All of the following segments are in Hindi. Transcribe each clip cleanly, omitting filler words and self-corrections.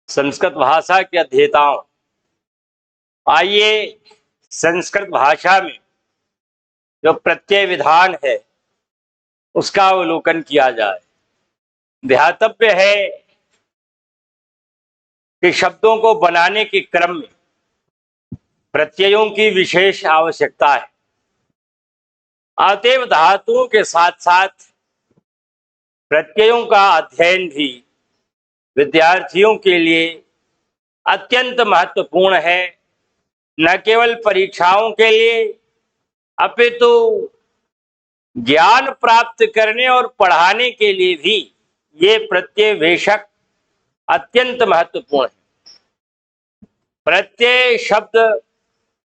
संस्कृत भाषा के अध्येताओं, आइए संस्कृत भाषा में जो प्रत्यय विधान है उसका अवलोकन किया जाए। ध्यातव्य है कि शब्दों को बनाने के क्रम में प्रत्ययों की विशेष आवश्यकता है। अतएव धातुओं के साथ साथ प्रत्ययों का अध्ययन भी विद्यार्थियों के लिए अत्यंत महत्वपूर्ण है। न केवल परीक्षाओं के लिए अपितु ज्ञान प्राप्त करने और पढ़ाने के लिए भी ये प्रत्यय वेशक अत्यंत महत्वपूर्ण है। प्रत्यय शब्द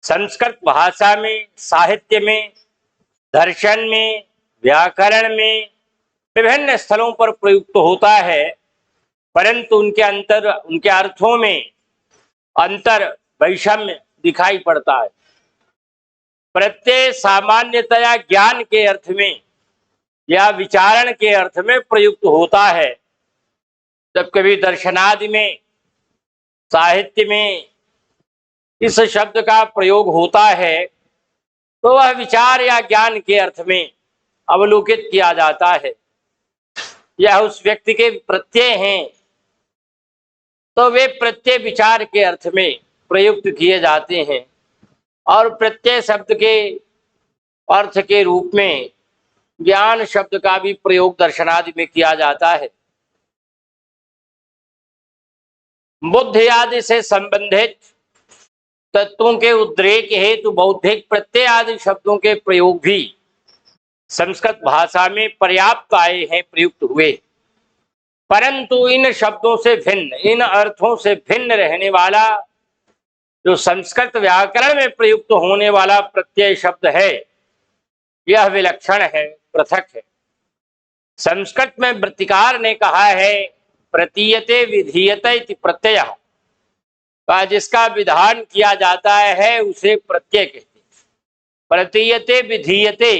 संस्कृत भाषा में, साहित्य में, दर्शन में, व्याकरण में विभिन्न स्थलों पर प्रयुक्त होता है, परंतु उनके अर्थों में अंतर वैषम्य दिखाई पड़ता है। प्रत्यय सामान्यतया ज्ञान के अर्थ में या विचारण के अर्थ में प्रयुक्त होता है, जब कभी दर्शनादि में, साहित्य में इस शब्द का प्रयोग होता है तो वह विचार या ज्ञान के अर्थ में अवलोकित किया जाता है। यह उस व्यक्ति के प्रत्यय हैं तो वे प्रत्यय विचार के अर्थ में प्रयुक्त किए जाते हैं, और प्रत्यय शब्द के अर्थ के रूप में ज्ञान शब्द का भी प्रयोग दर्शनादि में किया जाता है। बुद्धि आदि से संबंधित तत्वों के उद्रेक हेतु बौद्धिक प्रत्यय आदि शब्दों के प्रयोग भी संस्कृत भाषा में पर्याप्त आए हैं, प्रयुक्त हुए, परंतु इन शब्दों से भिन्न, इन अर्थों से भिन्न रहने वाला जो संस्कृत व्याकरण में प्रयुक्त होने वाला प्रत्यय शब्द है, यह विलक्षण है, पृथक है। संस्कृत में वृत्तिकार ने कहा है प्रतीयते विधीयते इति प्रत्ययः, का जिसका विधान किया जाता है उसे प्रत्यय कहते हैं। प्रतीयते विधीयते,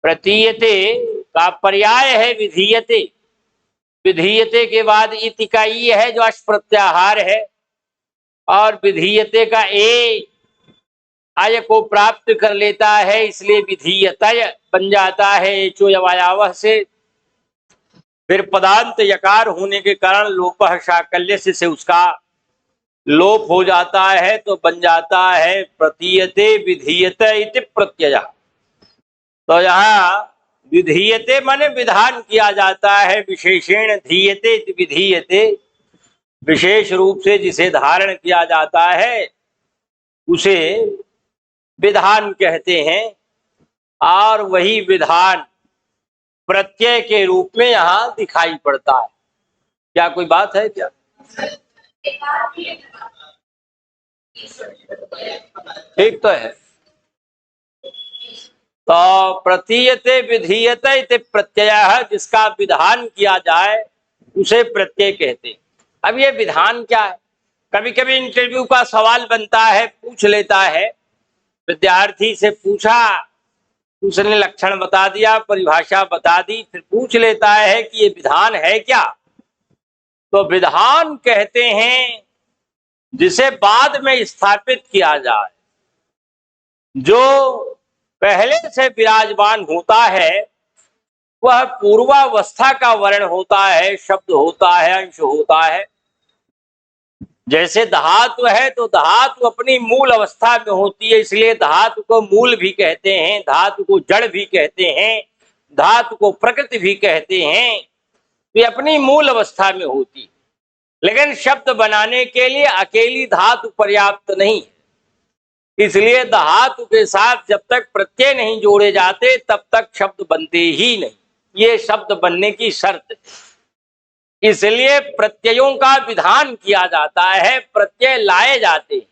प्रतीयते का पर्याय है विधीयते, विधीयते के बाद इति का ई है जो अश प्रत्याहार है, और विधीयते का ए आय को प्राप्त कर लेता है, इसलिए विधीयतय बन जाता है एचो यवायावह से। फिर पदांत यकार होने के कारण लोपः शाकल्य से उसका लोप हो जाता है, तो बन जाता है प्रतीयते विधीयते इति प्रत्ययः। तो यहाँ विधीयते माने विधान किया जाता है, विशेषेण धीयते इति विधीयते, विशेष रूप से जिसे धारण किया जाता है उसे विधान कहते हैं, और वही विधान प्रत्यय के रूप में यहाँ दिखाई पड़ता है। क्या कोई बात है क्या? ठीक तो है। तो प्रतीयते विधीयते इति प्रत्ययः, जिसका विधान किया जाए उसे प्रत्यय कहते हैं। अब ये विधान क्या है? कभी कभी इंटरव्यू का सवाल बनता है, पूछ लेता है, विद्यार्थी से पूछा, उसने लक्षण बता दिया, परिभाषा बता दी, फिर पूछ लेता है कि ये विधान है क्या? तो विधान कहते हैं जिसे बाद में स्थापित किया जाए, जो पहले से विराजमान होता है, वह पूर्वावस्था का वर्ण होता है, शब्द होता है, अंश होता है। जैसे धातु है तो धातु अपनी मूल अवस्था में होती है, इसलिए धातु को मूल भी कहते हैं, धातु को जड़ भी कहते हैं, धातु को प्रकृति भी कहते हैं। ये अपनी मूल अवस्था में होती है, लेकिन शब्द बनाने के लिए अकेली धातु पर्याप्त नहीं है, इसलिए धातु के साथ जब तक प्रत्यय नहीं जोड़े जाते तब तक शब्द बनते ही नहीं। ये शब्द बनने की शर्त है, इसलिए प्रत्ययों का विधान किया जाता है, प्रत्यय लाए जाते हैं।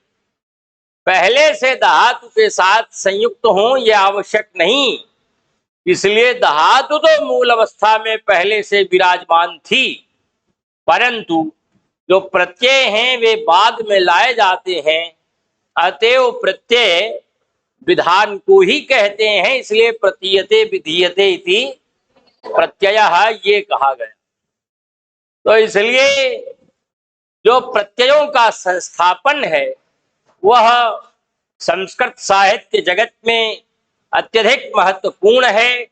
पहले से धातु के साथ संयुक्त हों यह आवश्यक नहीं, इसलिए धातु तो मूल अवस्था में पहले से विराजमान थी, परंतु जो प्रत्यय हैं वे बाद में लाए जाते हैं। अतएव प्रत्यय विधान को ही कहते हैं, इसलिए प्रतीयते विधीयते इति प्रत्ययः ये कहा गया। तो इसलिए जो प्रत्ययों का संस्थापन है वह संस्कृत साहित्य जगत में अत्यधिक महत्वपूर्ण है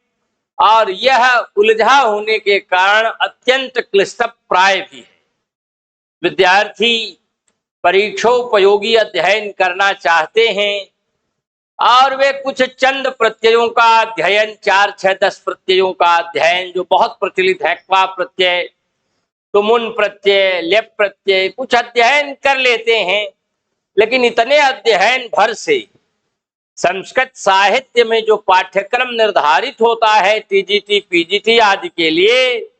और यह उलझा होने के कारण अत्यंत क्लिष्टप्राय भी है। विद्यार्थी परीक्षोपयोगी अध्ययन करना चाहते हैं और वे कुछ चंद प्रत्ययों का अध्ययन, 4, 6, 10 प्रत्ययों का अध्ययन जो बहुत प्रचलित है, क्वा प्रत्यय, तुमुन प्रत्यय, लेप प्रत्यय, कुछ अध्ययन कर लेते हैं। लेकिन इतने अध्ययन भर से संस्कृत साहित्य में जो पाठ्यक्रम निर्धारित होता है टीजीटी, पीजीटी आदि के लिए,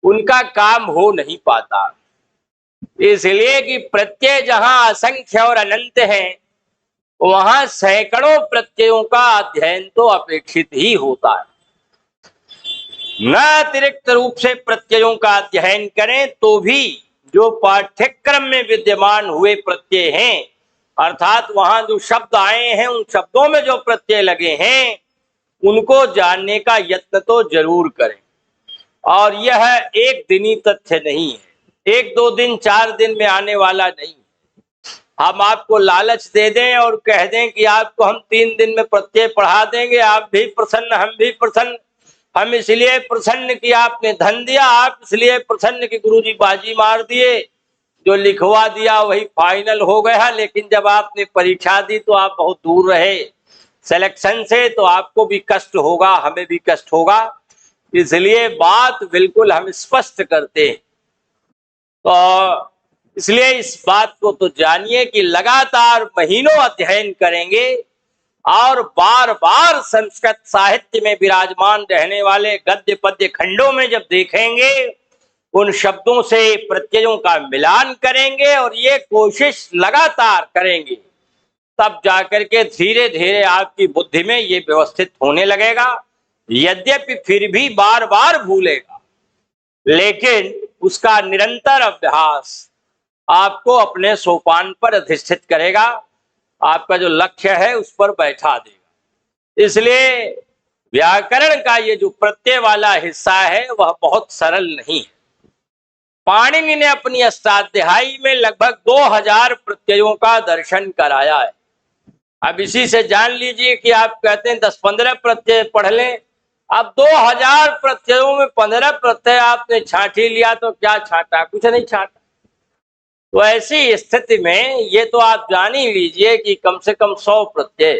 उनका काम हो नहीं पाता। इसलिए कि प्रत्यय जहां असंख्य और अनंत है, वहां सैकड़ों प्रत्ययों का अध्ययन तो अपेक्षित ही होता है। न अतिरिक्त रूप से प्रत्ययों का अध्ययन करें तो भी जो पाठ्यक्रम में विद्यमान हुए प्रत्यय हैं, अर्थात वहां जो शब्द आए हैं, उन शब्दों में जो प्रत्यय लगे हैं, उनको जानने का यत्न तो जरूर करें। और यह एक दिनी तथ्य नहीं है, 1-2 दिन 4 दिन में आने वाला नहीं। हम आपको लालच दे दें और कह दें कि आपको हम 3 दिन में प्रत्यय पढ़ा देंगे, आप भी प्रसन्न, हम भी प्रसन्न। हम इसलिए प्रसन्न कि आपने धन दिया, आप इसलिए प्रसन्न कि गुरुजी बाजी मार दिए, जो लिखवा दिया वही फाइनल हो गया। लेकिन जब आपने परीक्षा दी तो आप बहुत दूर रहे सिलेक्शन से, तो आपको भी कष्ट होगा, हमें भी कष्ट होगा। इसलिए बात बिल्कुल हम स्पष्ट करते हैं। तो इसलिए इस बात को तो जानिए कि लगातार महीनों अध्ययन करेंगे और बार बार संस्कृत साहित्य में विराजमान रहने वाले गद्य पद्य खंडों में जब देखेंगे, उन शब्दों से प्रत्ययों का मिलान करेंगे और ये कोशिश लगातार करेंगे, तब जाकर के धीरे धीरे आपकी बुद्धि में ये व्यवस्थित होने लगेगा। यद्यपि फिर भी बार बार भूलेगा, लेकिन उसका निरंतर अभ्यास आपको अपने सोपान पर अधिष्ठित करेगा, आपका जो लक्ष्य है उस पर बैठा देगा। इसलिए व्याकरण का ये जो प्रत्यय वाला हिस्सा है वह बहुत सरल नहीं है। पाणिनि ने अपनी अष्टाध्यायी में लगभग 2000 प्रत्ययों का दर्शन कराया है। अब इसी से जान लीजिए कि आप कहते हैं 10-15 प्रत्यय पढ़ लें, अब 2000 प्रत्ययों में 15 प्रत्यय आपने छांट ही लिया तो क्या छांटा? कुछ नहीं छांटा। तो ऐसी स्थिति में ये तो आप जान ही लीजिए कि कम से कम 100 प्रत्यय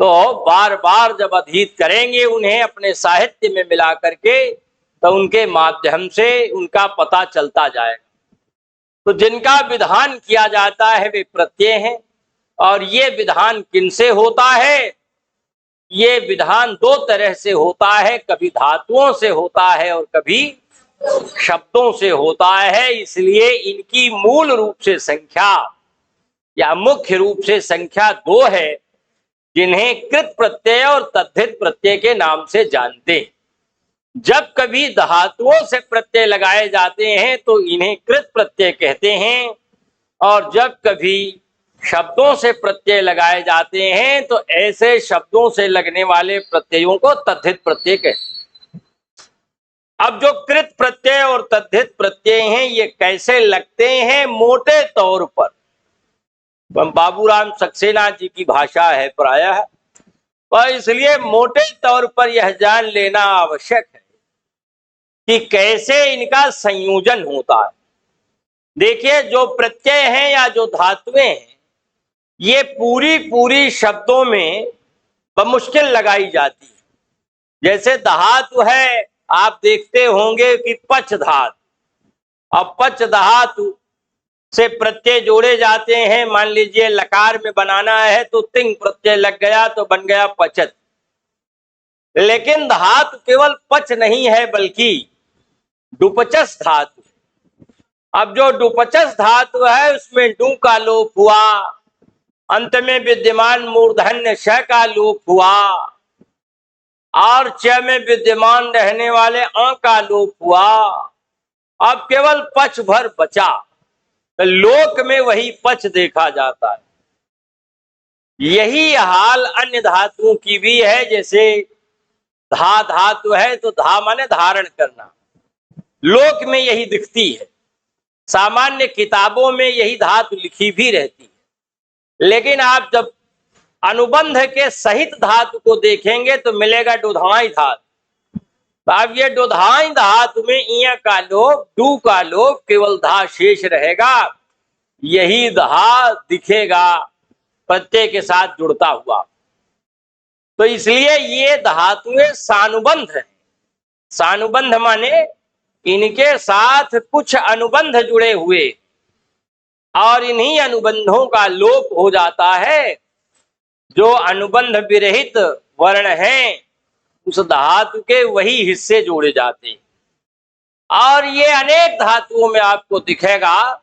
तो बार बार जब अधीत करेंगे उन्हें अपने साहित्य में मिला करके, तो उनके माध्यम से उनका पता चलता जाएगा। तो जिनका विधान किया जाता है वे प्रत्यय हैं। और ये विधान किनसे होता है? ये विधान 2 तरह से होता है, कभी धातुओं से होता है और कभी शब्दों से होता है। इसलिए इनकी मूल रूप से संख्या या मुख्य रूप से संख्या 2 है, जिन्हें कृत प्रत्यय और तद्धित प्रत्यय के नाम से जानते हैं। जब कभी धातुओं से प्रत्यय लगाए जाते हैं तो इन्हें कृत प्रत्यय कहते हैं, और जब कभी शब्दों से प्रत्यय लगाए जाते हैं तो ऐसे शब्दों से लगने वाले प्रत्ययों को तद्धित प्रत्यय कहते हैं। अब जो कृत प्रत्यय और तद्धित प्रत्यय हैं, ये कैसे लगते हैं? मोटे तौर पर बाबूराम सक्सेना जी की भाषा है प्रायः, और इसलिए मोटे तौर पर यह जान लेना आवश्यक है कि कैसे इनका संयोजन होता है। देखिए, जो प्रत्यय हैं या जो धातुएं हैं, ये पूरी पूरी शब्दों में बमुश्किल लगाई जाती है। जैसे धातु है, आप देखते होंगे कि पच धातु, अब पच धातु से प्रत्यय जोड़े जाते हैं। मान लीजिए लकार में बनाना है तो तिंग प्रत्यय लग गया तो बन गया पचत। लेकिन धातु केवल पच नहीं है बल्कि डुपचस धातु। अब जो डुपचस धातु है उसमें डू का लोप हुआ, अंत में विद्यमान मूर्धन्य श का लोप हुआ और च में विद्यमान रहने वाले अ का लोप हुआ। अब केवल पच भर बचा, तो लोक में वही पच देखा जाता है। यही हाल अन्य धातुओं की भी है। जैसे धा धातु है तो धा माने धारण करना, लोक में यही दिखती है। सामान्य किताबों में यही धातु लिखी भी रहती है, लेकिन आप जब अनुबंध के सहित धातु को देखेंगे तो मिलेगा डुधाई धातु। तो अब ये डुधाई धातु में इया का लोप, डू का लोप, केवल धा शेष रहेगा। यही धा दिखेगा प्रत्यय के साथ जुड़ता हुआ। तो इसलिए ये धातुएं सानुबंध है। सानुबंध माने इनके साथ कुछ अनुबंध जुड़े हुए और इन्हीं अनुबंधों का लोप हो जाता है। जो अनुबंध विरहित वर्ण हैं उस धातु के वही हिस्से जोड़े जाते हैं। और ये अनेक धातुओं में आपको दिखेगा।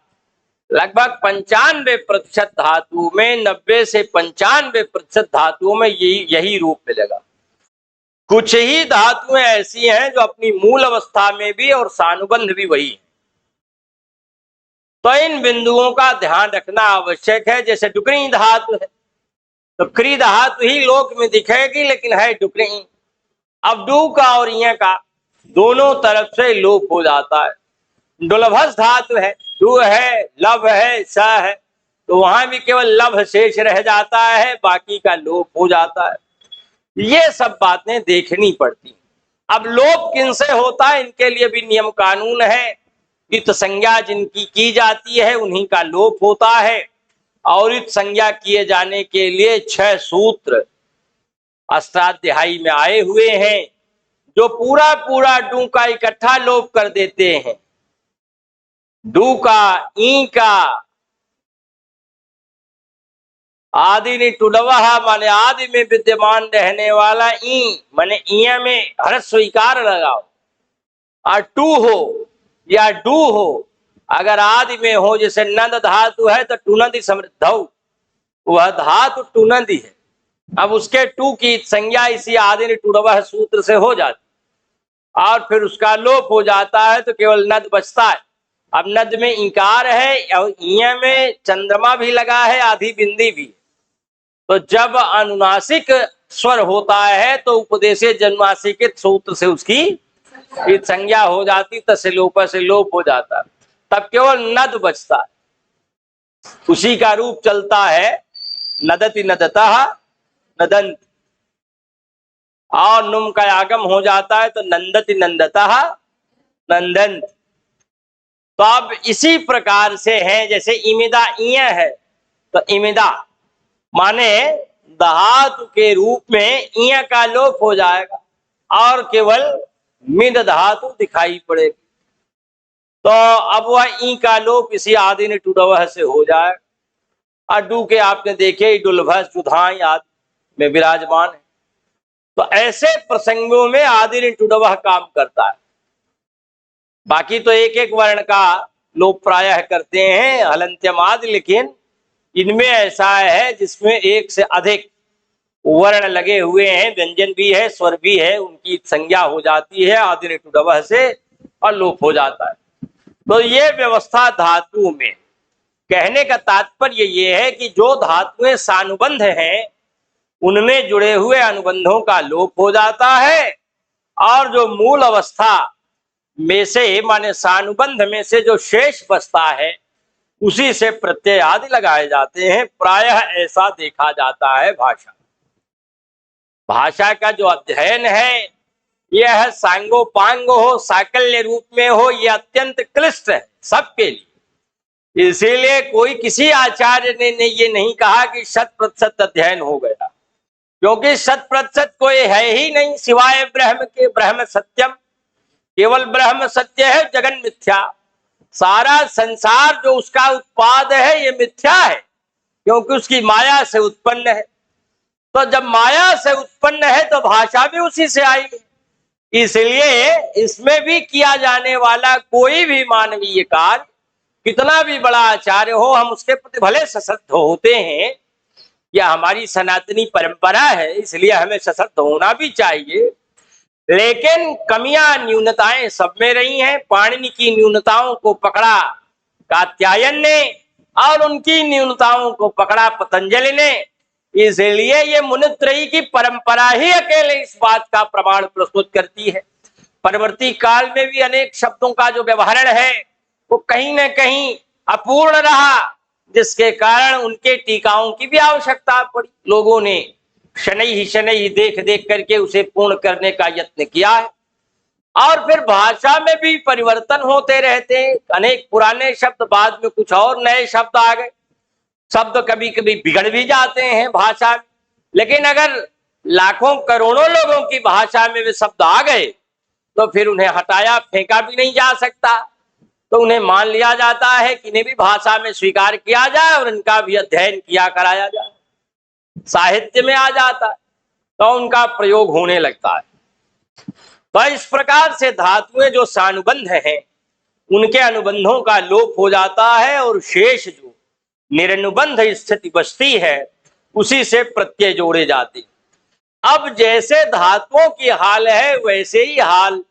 लगभग 95% धातु में, 90 से 95% धातुओं में यही रूप मिलेगा। कुछ ही धातुएं ऐसी हैं जो अपनी मूल अवस्था में भी और सानुबंध भी वही है। तो इन बिंदुओं का ध्यान रखना आवश्यक है। जैसे डुकरी धातु है तो क्री धातु ही लोक में दिखेगी, लेकिन है डुकरी। अब डू का और इया का दोनों तरफ से लोप हो जाता है। डुलभस धातु है, डू है, लभ है, स है, तो वहां भी केवल लभ शेष रह जाता है, बाकी का लोप हो जाता है। ये सब बातें देखनी पड़ती। अब लोप किनसे होता है, इनके लिए भी नियम कानून है। इत संज्ञा जिनकी की जाती है उन्हीं का लोप होता है। और इत संज्ञा किए जाने के लिए 6 सूत्र अष्टाध्यायी में आए हुए हैं, जो पूरा पूरा डू का इकट्ठा लोप कर देते हैं। डू का, ई का, आदि ने टुडवह माने आदि में विद्यमान रहने वाला ई माने इया में हर्ष स्वीकार लगाओ। और टू हो या डू हो, अगर आदि में हो, जैसे नंद धातु है तो टुनंदी समृद्ध, वह धातु टुनंदी है। अब उसके टू की संज्ञा इसी आदि ने टुडवह सूत्र से हो जाती और फिर उसका लोप हो जाता है, तो केवल नद बचता है। अब नद में इंकार है और इया में चंद्रमा भी लगा है, आधी बिंदी भी। तो जब अनुनासिक स्वर होता है तो उपदेशे जन्मासिक सूत्र से उसकी संज्ञा हो जाती, तसे लोप से लोप हो जाता, तब केवल नद बचता है। उसी का रूप चलता है नदति नदतः नदंत, और नुम का आगम हो जाता है तो नंदति नंदतः नंदंत। तो अब इसी प्रकार से है, जैसे इमिदा इया है तो इमिदा माने धातु के रूप में इया का लोप हो जाएगा और केवल मिद धातु दिखाई पड़ेगी। तो अब वह ई का लोप इसी आदि ने टुडवह से हो जाए। और डू के आपने देखे डुलभस जुधाई आदि में विराजमान है। तो ऐसे प्रसंगों में आदि ने टुडवह काम करता है। बाकी तो एक एक वर्ण का लोप प्रायः करते हैं हलंत्यमाद, लेकिन इनमें ऐसा है जिसमें एक से अधिक वर्ण लगे हुए हैं, व्यंजन भी है, स्वर भी है, उनकी संज्ञा हो जाती है आदि ने टुडवह से और लोप हो जाता है। तो ये व्यवस्था धातु में। कहने का तात्पर्य ये है कि जो धातुएं सानुबंध हैं उनमें जुड़े हुए अनुबंधों का लोप हो जाता है, और जो मूल अवस्था में से माने सानुबंध में से जो शेष बचता है उसी से प्रत्यय आदि लगाए जाते हैं। प्रायः ऐसा देखा जाता है। भाषा का जो अध्ययन है यह सांगोपांग हो, साकल्य रूप में हो, यह अत्यंत क्लिष्ट है सबके लिए। इसीलिए कोई किसी आचार्य ने ये नहीं कहा कि 100% अध्ययन हो गया, क्योंकि 100% कोई है ही नहीं सिवाय ब्रह्म के। ब्रह्म सत्यम, केवल ब्रह्म सत्य है, जगन मिथ्या। सारा संसार जो उसका उत्पाद है ये मिथ्या है, क्योंकि उसकी माया से उत्पन्न है। तो जब माया से उत्पन्न है तो भाषा भी उसी से आई है। इसलिए इसमें भी किया जाने वाला कोई भी मानवीय कार्य, कितना भी बड़ा आचार्य हो, हम उसके प्रति भले सशक्त होते हैं, यह हमारी सनातनी परंपरा है, इसलिए हमें सशक्त होना भी चाहिए। लेकिन कमियां, न्यूनताएं सब में रही हैं। पाणिनि की न्यूनताओं को पकड़ा कात्यायन ने और उनकी न्यूनताओं को पकड़ा पतंजलि ने। इसलिए ये मुनित्रयी की परंपरा ही अकेले इस बात का प्रमाण प्रस्तुत करती है। परवर्ती काल में भी अनेक शब्दों का जो व्यवहारण है वो कहीं न कहीं अपूर्ण रहा, जिसके कारण उनके टीकाओं की भी आवश्यकता पड़ी। लोगों ने शनैः देख देख करके उसे पूर्ण करने का यत्न किया है। और फिर भाषा में भी परिवर्तन होते रहते हैं, अनेक पुराने शब्द, बाद में कुछ और नए शब्द आ गए। शब्द कभी कभी बिगड़ भी जाते हैं भाषा में, लेकिन अगर लाखों करोड़ों लोगों की भाषा में वे शब्द आ गए तो फिर उन्हें हटाया फेंका भी नहीं जा सकता। तो उन्हें मान लिया जाता है कि इन्हें भी भाषा में स्वीकार किया जाए और इनका भी अध्ययन किया कराया जाए, साहित्य में आ जाता है तो उनका प्रयोग होने लगता है। तो इस प्रकार से धातुएं जो सानुबंध हैं उनके अनुबंधों का लोप हो जाता है और शेष जो निरनुबंध स्थिति बचती है उसी से प्रत्यय जोड़े जाते। अब जैसे धातुओं की हाल है वैसे ही हाल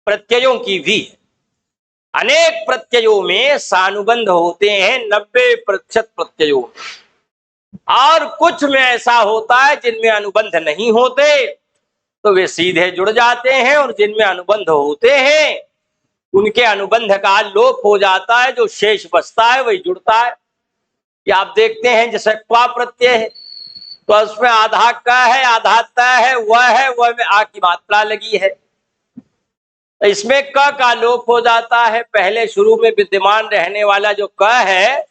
प्रत्ययों की भी है। अनेक प्रत्ययों में सानुबंध होते हैं 90% प्रत्ययों में, और कुछ में ऐसा होता है जिनमें अनुबंध नहीं होते तो वे सीधे जुड़ जाते हैं, और जिनमें अनुबंध होते हैं उनके अनुबंध का लोप हो जाता है, जो शेष बचता है वही जुड़ता है। या आप देखते हैं जैसे क्वा प्रत्यय है तो उसमें आधा क है, आधा त है, वह में आ की मात्रा लगी है, इसमें क का लोप हो जाता है। पहले शुरू में विद्यमान रहने वाला जो क है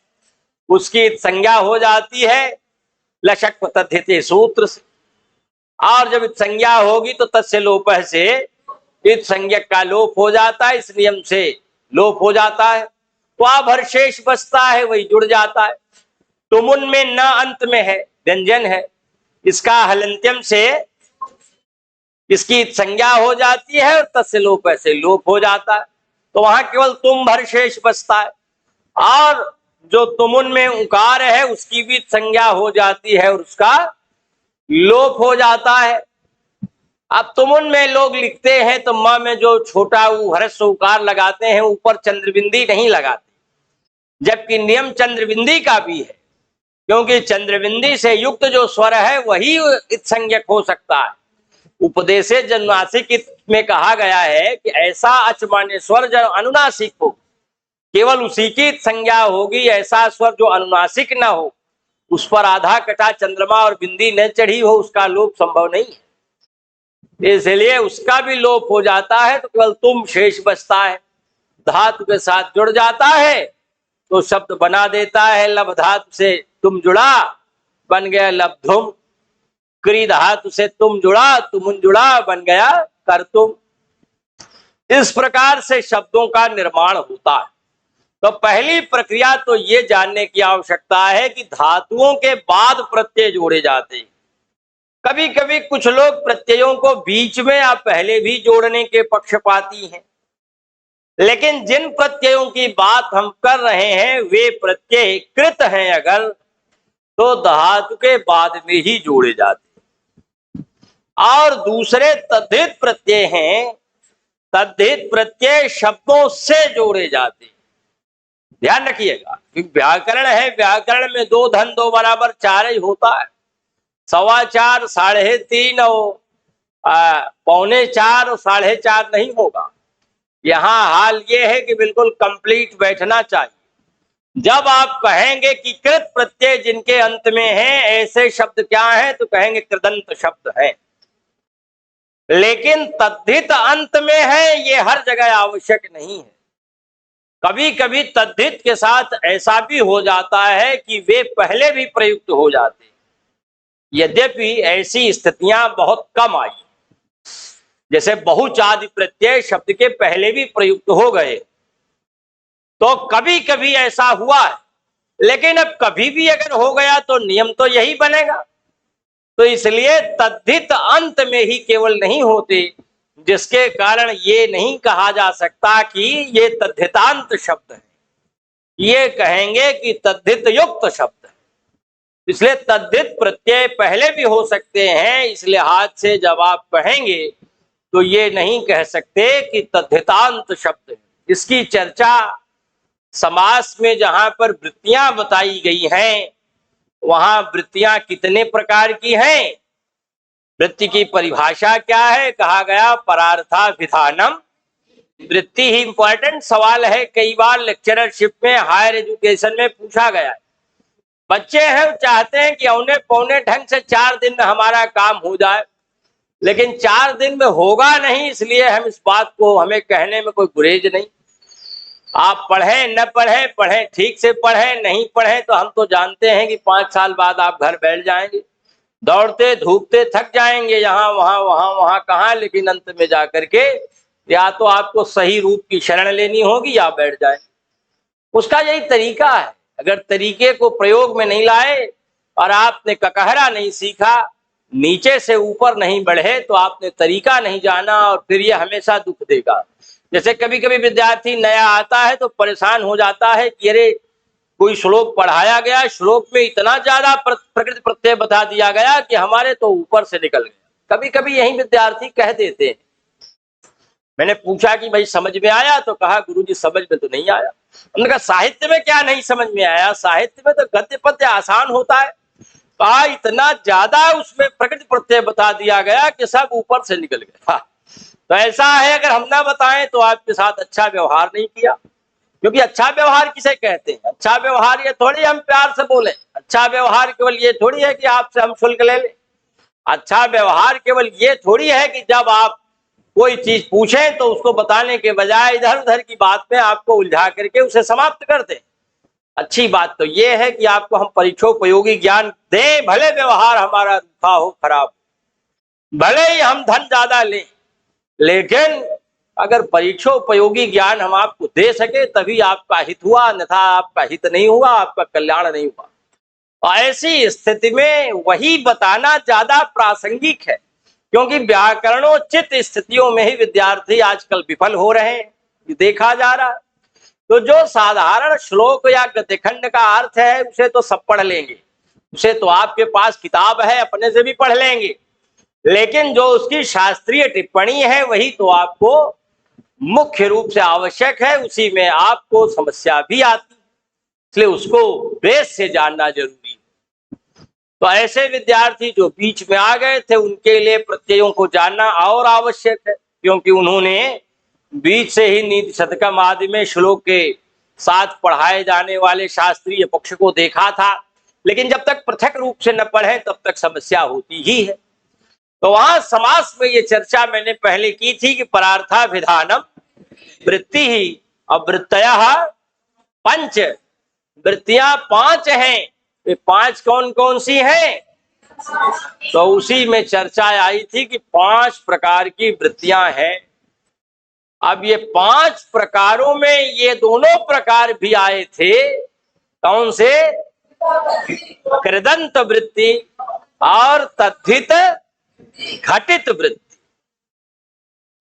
उसकी संज्ञा हो जाती है लशक्व तद्धिते सूत्र से, और जब संज्ञा होगी तो तस्य लोप से इत संज्ञक का लोप हो जाता है, इस नियम से लोप हो जाता है। तो भर शेष बचता है वही जुड़ जाता है। तुमुन में न अंत में है, व्यंजन है, इसका हलंत्यम से इसकी संज्ञा हो जाती है और तस्य लोप से लोप हो जाता है, तो वहां केवल तुम भर शेष बचता है। और जो तुमुन में उकार है उसकी भी संज्ञा हो जाती है और उसका लोप हो जाता है। अब तुमुन में लोग लिखते हैं तो म में जो छोटा ह्रस्व उकार लगाते हैं, ऊपर चंद्रबिंदी नहीं लगाते, जबकि नियम चंद्रबिंदी का भी है, क्योंकि चंद्रबिंदी से युक्त जो स्वर है वही इत्संज्ञक हो सकता है। उपदेशे जनुनासिक में कहा गया है कि ऐसा अचमान्य स्वर जो अनुनासिक हो केवल उसी की संज्ञा होगी, ऐसा स्वर जो अनुनासिक न हो उस पर आधा कटा चंद्रमा और बिंदी न चढ़ी हो उसका लोप संभव नहीं है, इसलिए उसका भी लोप हो जाता है। तो केवल तुम शेष बचता है, धातु के साथ जुड़ जाता है तो शब्द बना देता है। लब धातु से तुम जुड़ा बन गया लब्धुम, क्री धातु से तुम जुड़ा तुमुन जुड़ा बन गया कर्तुम। इस प्रकार से शब्दों का निर्माण होता है। तो पहली प्रक्रिया तो ये जानने की आवश्यकता है कि धातुओं के बाद प्रत्यय जोड़े जाते हैं। कभी कभी कुछ लोग प्रत्ययों को बीच में या पहले भी जोड़ने के पक्षपाती हैं, लेकिन जिन प्रत्ययों की बात हम कर रहे हैं वे प्रत्यय कृत हैं अगर, तो धातु के बाद में ही जोड़े जाते हैं। और दूसरे तद्धित प्रत्यय हैं, तद्धित प्रत्यय शब्दों से जोड़े जाते हैं। ध्यान रखिएगा, व्याकरण है, व्याकरण में 2 धन 2 बराबर 4 ही होता है, 4.25 3.5 और 3.25 और 4.5 नहीं होगा। यहाँ हाल ये है कि बिल्कुल कंप्लीट बैठना चाहिए। जब आप कहेंगे कि कृत प्रत्यय जिनके अंत में है ऐसे शब्द क्या हैं, तो कहेंगे कृदंत शब्द है, लेकिन तद्धित अंत में है ये हर जगह आवश्यक नहीं है। कभी कभी तद्धित के साथ ऐसा भी हो जाता है कि वे पहले भी प्रयुक्त हो जाते, यद्यपि ऐसी स्थितियां बहुत कम आई, जैसे बहुचादि प्रत्यय शब्द के पहले भी प्रयुक्त हो गए, तो कभी कभी ऐसा हुआ है। लेकिन अब कभी भी अगर हो गया तो नियम तो यही बनेगा। तो इसलिए तद्धित अंत में ही केवल नहीं होते, जिसके कारण ये नहीं कहा जा सकता कि ये तद्धितांत शब्द है, ये कहेंगे कि तद्धित युक्त शब्द है। इसलिए तद्धित प्रत्यय पहले भी हो सकते हैं, इसलिए हाथ से जब आप कहेंगे तो ये नहीं कह सकते कि तद्धितांत शब्द है। इसकी चर्चा समास में जहां पर वृत्तियां बताई गई हैं, वहां वृत्तियां कितने प्रकार की हैं, वृत्ति की परिभाषा क्या है, कहा गया परार्था विधानम वृत्ति ही इंपॉर्टेंट सवाल है, कई बार लेक्चरशिप में, हायर एजुकेशन में पूछा गया है। बच्चे हैं चाहते हैं कि औने पौने ढंग से 4 दिन में हमारा काम हो जाए, लेकिन 4 दिन में होगा नहीं, इसलिए हम इस बात को, हमें कहने में कोई गुरेज नहीं। आप पढ़ें न पढ़ें, पढ़ें ठीक से पढ़ें, नहीं पढ़ें तो हम तो जानते हैं कि 5 साल बाद आप घर बैठ जाएंगे, दौड़ते धूपते थक जाएंगे, यहाँ वहां कहाँ, लेकिन अंत में जाकर के या तो आपको सही रूप की शरण लेनी होगी या बैठ जाए। उसका यही तरीका है। अगर तरीके को प्रयोग में नहीं लाए और आपने ककहरा नहीं सीखा, नीचे से ऊपर नहीं बढ़े, तो आपने तरीका नहीं जाना और फिर ये हमेशा दुख देगा। जैसे कभी कभी विद्यार्थी नया आता है तो परेशान हो जाता है कि अरे कोई श्लोक पढ़ाया गया, श्लोक में इतना ज्यादा प्रकृति प्रत्यय बता दिया गया कि हमारे तो ऊपर से निकल गया। कभी कभी यही विद्यार्थी कह देते हैं। मैंने पूछा कि भाई समझ में आया, तो कहा गुरुजी समझ में तो नहीं आया। हमने कहा साहित्य में क्या नहीं समझ में आया? साहित्य में तो गद्य पद्य आसान होता है। कहा इतना ज्यादा उसमें प्रकृति प्रत्यय बता दिया गया कि सब ऊपर से निकल गया। तो ऐसा है, अगर हम ना बताएं तो आपके साथ अच्छा व्यवहार नहीं किया। क्योंकि अच्छा व्यवहार किसे कहते हैं? अच्छा व्यवहार ये थोड़ी हम प्यार से बोले, अच्छा व्यवहार केवल ये थोड़ी है कि आपसे हम शुल्क ले लें। अच्छा व्यवहार केवल ये थोड़ी है कि जब आप कोई चीज पूछें तो उसको बताने के बजाय इधर उधर की बात में आपको उलझा करके उसे समाप्त कर दें। अच्छी बात तो ये है कि आपको हम परीक्षोपयोगी ज्ञान दें, भले व्यवहार हमारा रूखा हो, खराब, भले ही हम धन ज्यादा लें, लेकिन अगर परीक्षोपयोगी ज्ञान हम आपको दे सके तभी आपका हित हुआ, अन्यथा आपका हित नहीं हुआ, आपका कल्याण नहीं हुआ। और ऐसी स्थिति में वही बताना ज्यादा प्रासंगिक है, क्योंकि व्याकरणोचित स्थितियों में ही विद्यार्थी आजकल विफल हो रहे हैं, देखा जा रहा है। तो जो साधारण श्लोक या गद्यखंड का अर्थ है उसे तो सब पढ़ लेंगे, उसे तो आपके पास किताब है, अपने से भी पढ़ लेंगे, लेकिन जो उसकी शास्त्रीय टिप्पणी है वही तो आपको मुख्य रूप से आवश्यक है, उसी में आपको समस्या भी आती, इसलिए उसको बेस से जानना जरूरी है। तो ऐसे विद्यार्थी जो बीच में आ गए थे उनके लिए प्रत्ययों को जानना और आवश्यक है, क्योंकि उन्होंने बीच से ही नीति शतकम आदि में श्लोक के साथ पढ़ाए जाने वाले शास्त्रीय पक्ष को देखा था, लेकिन जब तक पृथक रूप से न पढ़े तब तक समस्या होती ही है। तो वहां समास में ये चर्चा मैंने पहले की थी कि परार्थाभिधानम वृत्ति ही, और वृत्तयः पंच, वृत्तियां 5 हैं। ये 5 कौन कौन सी हैं? तो उसी में चर्चा आई थी कि 5 प्रकार की वृत्तियां हैं। अब ये 5 प्रकारों में ये दोनों प्रकार भी आए थे, कौन से? कृदंत वृत्ति और तद्धित घटित वृत्ति।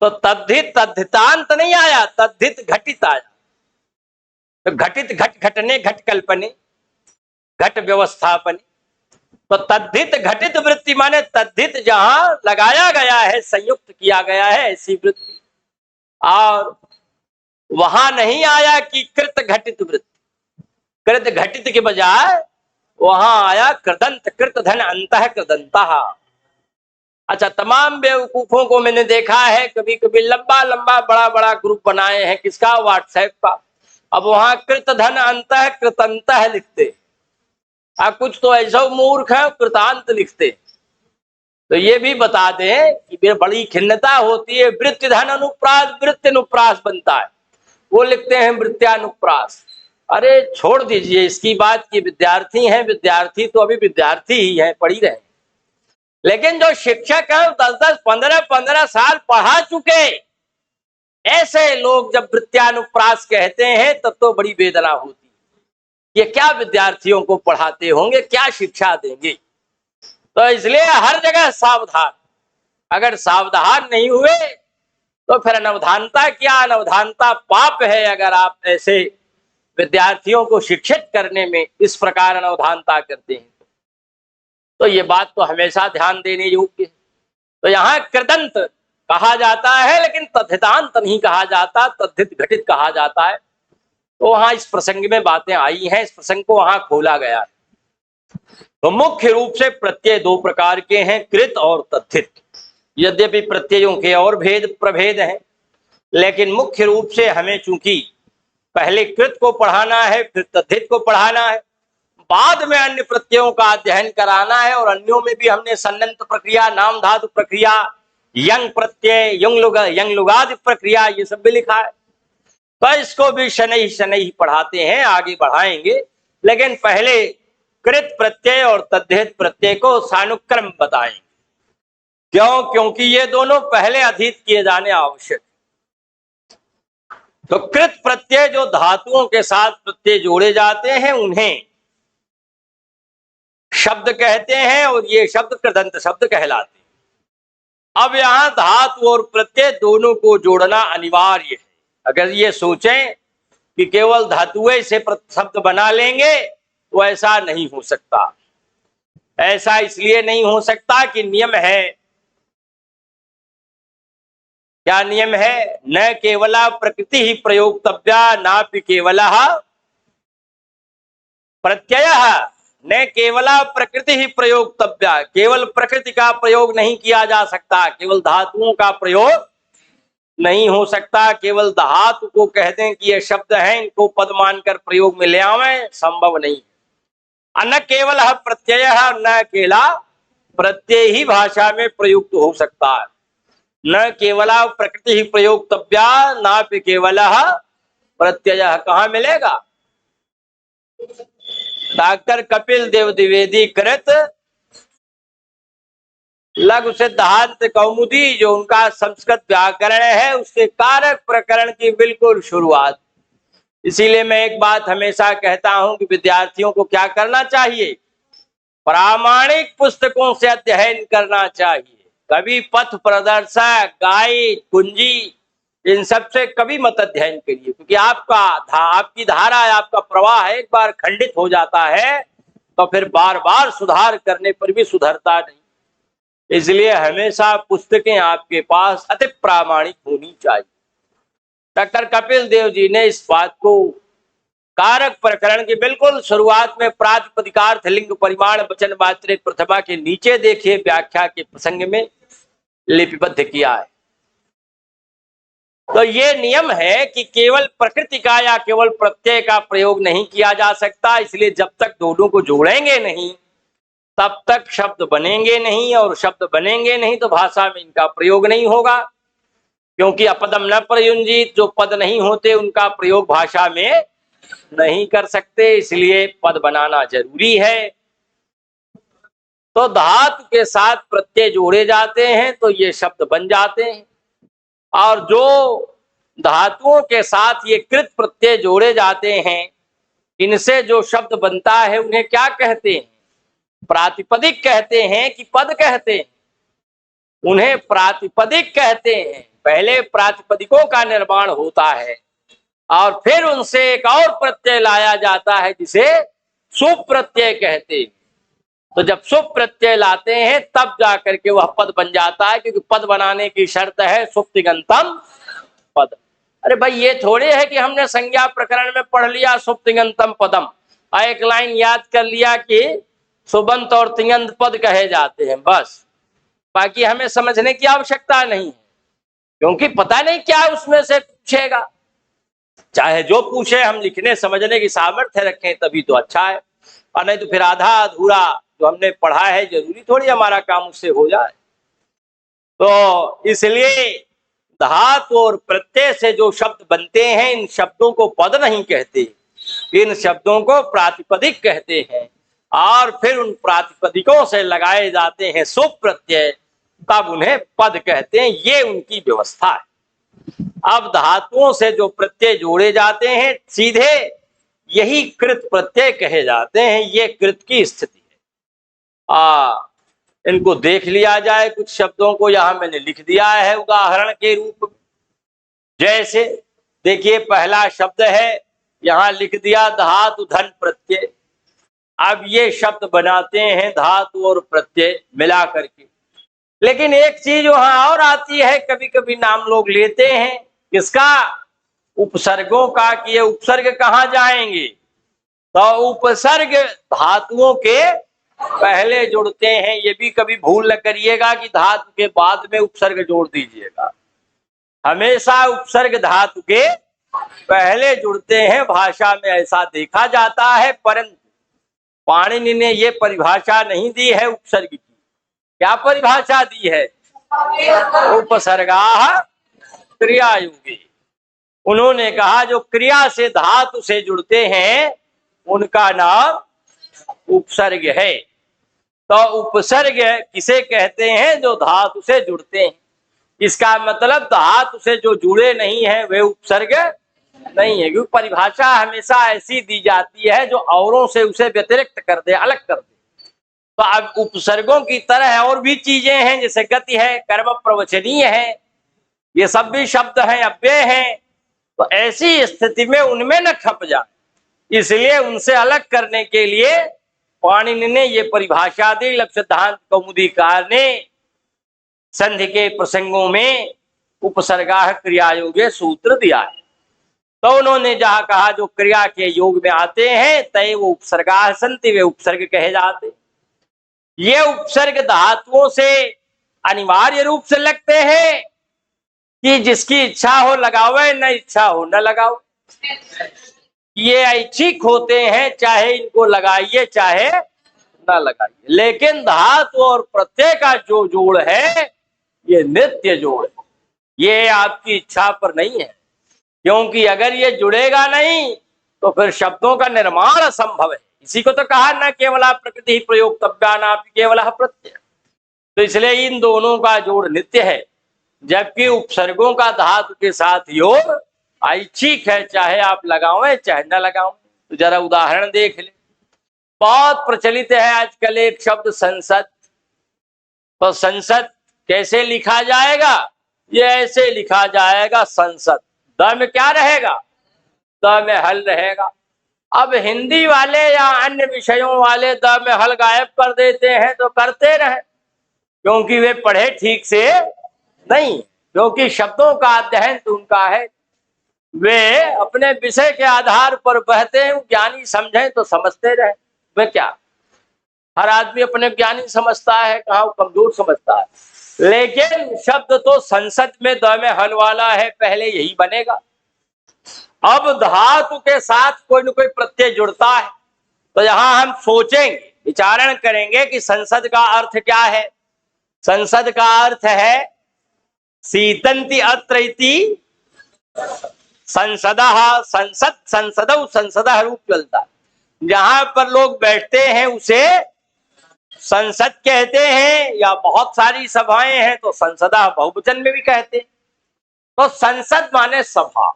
तो तद्धित, तद्धितांत नहीं आया, तद्धित घटित आया। तो घटित घट घटने, घट कल्पने, घट व्यवस्थापन। तो तद्धित घटित वृत्ति माने तद्धित जहां लगाया गया है, संयुक्त किया गया है ऐसी वृत्ति। और वहां नहीं आया कि कृत घटित वृत्ति, कृत घटित के बजाय वहां आया कृदंत, कृत धन अंतः कृदंतः। अच्छा, तमाम बेवकूफों को मैंने देखा है, कभी कभी लंबा लंबा बड़ा बड़ा ग्रुप बनाए हैं, किसका? व्हाट्सएप का। अब वहां कृत धन अंतः कृतंतः लिखते, कुछ तो ऐसा मूर्ख है कृतांत लिखते। तो ये भी बता दें कि बड़ी खिन्नता होती है, वृत्ति धन अनुप्रास वृत्ति अनुप्रास बनता है, वो लिखते हैं वृत्त्यानुप्रास। अरे छोड़ दीजिए इसकी बात की, विद्यार्थी हैं, विद्यार्थी तो अभी विद्यार्थी ही हैं, पढ़ ही रहे। लेकिन जो शिक्षक है 10-10, 15-15 साल पढ़ा चुके, ऐसे लोग जब वृत्त्यानुप्रास कहते हैं तब तो बड़ी वेदना होती है। ये क्या विद्यार्थियों को पढ़ाते होंगे, क्या शिक्षा देंगे? तो इसलिए हर जगह सावधान। अगर सावधान नहीं हुए तो फिर अनवधानता क्या? अनवधानता पाप है। अगर आप ऐसे विद्यार्थियों को शिक्षित करने में इस प्रकार अनवधानता करते हैं तो ये बात तो हमेशा ध्यान देने योग्य है। तो यहाँ कृदंत कहा जाता है, लेकिन तद्धितांत नहीं कहा जाता, तद्धित घटित कहा जाता है। तो वहां इस प्रसंग में बातें आई हैं, इस प्रसंग को वहां खोला गया है। तो मुख्य रूप से प्रत्यय 2 प्रकार के हैं, कृत और तद्धित। यद्यपि प्रत्ययों के और भेद प्रभेद हैं, लेकिन मुख्य रूप से हमें चूंकि पहले कृत को पढ़ाना है, फिर तद्धित को पढ़ाना है, बाद में अन्य प्रत्ययों का अध्ययन कराना है, और अन्यों में भी हमने सन्नंत प्रक्रिया, नाम धातु प्रक्रिया, यंग प्रत्यय, यंग लुगादि प्रक्रिया, ये सब भी लिखा है। तो इसको भी शनै शनै पढ़ाते हैं, आगे बढ़ाएंगे। लेकिन पहले कृत प्रत्यय और तद्धित प्रत्यय को सानुक्रम बताएंगे। क्यों? क्योंकि ये दोनों पहले अधीत किए जाने आवश्यक। तो कृत प्रत्यय जो धातुओं के साथ प्रत्यय जोड़े जाते हैं उन्हें शब्द कहते हैं, और ये शब्द कृदंत शब्द कहलाते हैं। अब यहां धातु और प्रत्यय दोनों को जोड़ना अनिवार्य है। अगर ये सोचें कि केवल धातुएं से शब्द बना लेंगे तो ऐसा नहीं हो सकता। ऐसा इसलिए नहीं हो सकता कि नियम है। क्या नियम है? न केवला प्रकृति ही प्रयोक्तव्या नापि केवलः प्रत्ययः। न केवला प्रकृति ही प्रयोक्तव्या, केवल प्रकृति का प्रयोग नहीं किया जा सकता, केवल धातुओं का प्रयोग नहीं हो सकता। केवल धातु को कह दें कि ये शब्द हैं, इनको पद मानकर प्रयोग में ले आवें, संभव नहीं। न केवल प्रत्यय, न अकेला प्रत्यय ही भाषा में प्रयुक्त हो सकता है। न केवला प्रकृति ही प्रयोक्तव्या नापि केवलः प्रत्यय। कहाँ मिलेगा? डॉक्टर कपिल देव द्विवेदी कृत लघु सिद्धांत कौमुदी, जो उनका संस्कृत व्याकरण है, उसके कारक प्रकरण की बिल्कुल शुरुआत। इसीलिए मैं एक बात हमेशा कहता हूं कि विद्यार्थियों को क्या करना चाहिए? प्रामाणिक पुस्तकों से अध्ययन करना चाहिए। कभी पथ प्रदर्शक, गाइड, कुंजी, इन सब से कभी मत अध्ययन करिए, क्योंकि आपकी धारा, आपका प्रवाह एक बार खंडित हो जाता है तो फिर बार बार सुधार करने पर भी सुधरता नहीं। इसलिए हमेशा पुस्तकें आपके पास अति प्रामाणिक होनी चाहिए। डॉक्टर कपिल देव जी ने इस बात को कारक प्रकरण की बिल्कुल शुरुआत में प्रातिपदिकार्थ लिंग परिमाण वचन मात्रे प्रथमा के नीचे देखिए व्याख्या के प्रसंग में लिपिबद्ध किया है। तो ये नियम है कि केवल प्रकृति का या केवल प्रत्यय का प्रयोग नहीं किया जा सकता। इसलिए जब तक दोनों को जोड़ेंगे नहीं तब तक शब्द बनेंगे नहीं, और शब्द बनेंगे नहीं तो भाषा में इनका प्रयोग नहीं होगा। क्योंकि अपदम न प्रयुंजित, जो पद नहीं होते उनका प्रयोग भाषा में नहीं कर सकते, इसलिए पद बनाना जरूरी है। तो धातु के साथ प्रत्यय जोड़े जाते हैं तो ये शब्द बन जाते हैं, और जो धातुओं के साथ ये कृत प्रत्यय जोड़े जाते हैं, इनसे जो शब्द बनता है उन्हें क्या कहते हैं? प्रातिपदिक कहते हैं कि पद कहते हैं? उन्हें प्रातिपदिक कहते हैं। पहले प्रातिपदिकों का निर्माण होता है और फिर उनसे एक और प्रत्यय लाया जाता है जिसे सुप प्रत्यय कहते हैं। तो जब सुप प्रत्यय लाते हैं तब जाकर के वह पद बन जाता है, क्योंकि पद बनाने की शर्त है सुप्तिगंतम पद। अरे भाई, ये थोड़े है कि हमने संज्ञा प्रकरण में पढ़ लिया सुप्तिगंतम पदम, और एक लाइन याद कर लिया कि सुबंत और तिंगंत पद कहे जाते हैं, बस। बाकी हमें समझने की आवश्यकता नहीं है, क्योंकि पता नहीं क्या उसमें से पूछेगा। चाहे जो पूछे, हम लिखने समझने की सामर्थ्य रखें तभी तो अच्छा है, और नहीं तो फिर आधा अधूरा जो हमने पढ़ा है जरूरी थोड़ी हमारा काम उससे हो जाए। तो इसलिए धातु और प्रत्यय से जो शब्द बनते हैं, इन शब्दों को पद नहीं कहते, इन शब्दों को प्रातिपदिक कहते हैं, और फिर उन प्रातिपदिकों से लगाए जाते हैं सुप प्रत्यय, तब उन्हें पद कहते हैं। ये उनकी व्यवस्था है। अब धातुओं से जो प्रत्यय जोड़े जाते हैं सीधे यही कृत प्रत्यय कहे जाते हैं। ये कृत की स्थिति है। इनको देख लिया जाए, कुछ शब्दों को यहां मैंने लिख दिया है उदाहरण के रूप में। जैसे देखिए, पहला शब्द है, यहां लिख दिया धातु धन प्रत्यय। अब ये शब्द बनाते हैं धातु और प्रत्यय मिला करके, लेकिन एक चीज वहां और आती है, कभी कभी नाम लोग लेते हैं किसका? उपसर्गों का, कि ये उपसर्ग कहाँ जाएंगे? तो उपसर्ग धातुओं के पहले जुड़ते हैं। ये भी कभी भूल न करिएगा कि धातु के बाद में उपसर्ग जोड़ दीजिएगा। हमेशा उपसर्ग धातु के पहले जुड़ते हैं, भाषा में ऐसा देखा जाता है। परंतु पाणिनि ने ये परिभाषा नहीं दी है उपसर्ग की। क्या परिभाषा दी है? उपसर्गाः क्रियायोगे। उन्होंने कहा जो क्रिया से धातु से जुड़ते हैं उनका नाम उपसर्ग है। तो उपसर्ग किसे कहते हैं? जो धातु से जुड़ते हैं। इसका मतलब धातु से जो जुड़े नहीं है वे उपसर्ग नहीं है, क्योंकि परिभाषा हमेशा ऐसी दी जाती है जो औरों से उसे व्यतिरिक्त कर दे, अलग कर दे। तो अब उपसर्गों की तरह और भी चीजें हैं, जैसे गति है, कर्म प्रवचनीय है, ये सब भी शब्द हैं, अव्यय हैं। तो ऐसी स्थिति में उनमें न खप जाए, इसलिए उनसे अलग करने के लिए पाणिनि ने ये परिभाषा दी। लक्ष्य सिद्धांत कौमुदीकार ने संधि के प्रसंगों में उपसर्गाः क्रियायोगे सूत्र दिया है। तो उन्होंने जहां कहा जो क्रिया के योग में आते हैं तय वो उपसर्गाः सन्ति, वे उपसर्ग कहे जाते। ये उपसर्ग धातुओं से अनिवार्य रूप से लगते हैं कि जिसकी इच्छा हो लगावे, न इच्छा हो न लगाओ। ये ऐच्छिक होते हैं, चाहे इनको लगाइए चाहे न लगाइए। लेकिन धातु और प्रत्यय का जो जोड़ है ये नित्य जोड़ है, ये आपकी इच्छा पर नहीं है। क्योंकि अगर ये जुड़ेगा नहीं तो फिर शब्दों का निर्माण असंभव है। इसी को तो कहा न केवल प्रकृति प्रयोक्तव्या नापि केवल प्रत्यय। तो इसलिए इन दोनों का जोड़ नित्य है, जबकि उपसर्गों का धातु के साथ योग ऐच्छिक है, चाहे आप लगाओ चाहे न लगाओ। तो जरा उदाहरण देख ले। बहुत प्रचलित है आजकल एक शब्द संसद। तो संसद कैसे लिखा जाएगा? ये ऐसे लिखा जाएगा संसद, द में क्या रहेगा? द में हल रहेगा। अब हिंदी वाले या अन्य विषयों वाले द में हल गायब कर देते हैं, तो करते रहे, क्योंकि वे पढ़े ठीक से नहीं, क्योंकि शब्दों का अध्ययन तो उनका है। वे अपने विषय के आधार पर बहते हैं, ज्ञानी समझें तो समझते रहे। वे क्या, हर आदमी अपने ज्ञानी समझता है, कहाँ कमजोर समझता है। लेकिन शब्द तो संसद में द में हल वाला है, पहले यही बनेगा। अब धातु के साथ कोई न कोई प्रत्यय जुड़ता है, तो यहां हम सोचेंगे, विचारण करेंगे कि संसद का अर्थ क्या है। संसद का अर्थ है सीतंति अत्र इति संसदः, संसद संसदौ संसदः रूप चलता है। जहां पर लोग बैठते हैं उसे संसद कहते हैं, या बहुत सारी सभाएं हैं तो संसदा बहुवचन में भी कहते हैं। तो संसद माने सभा।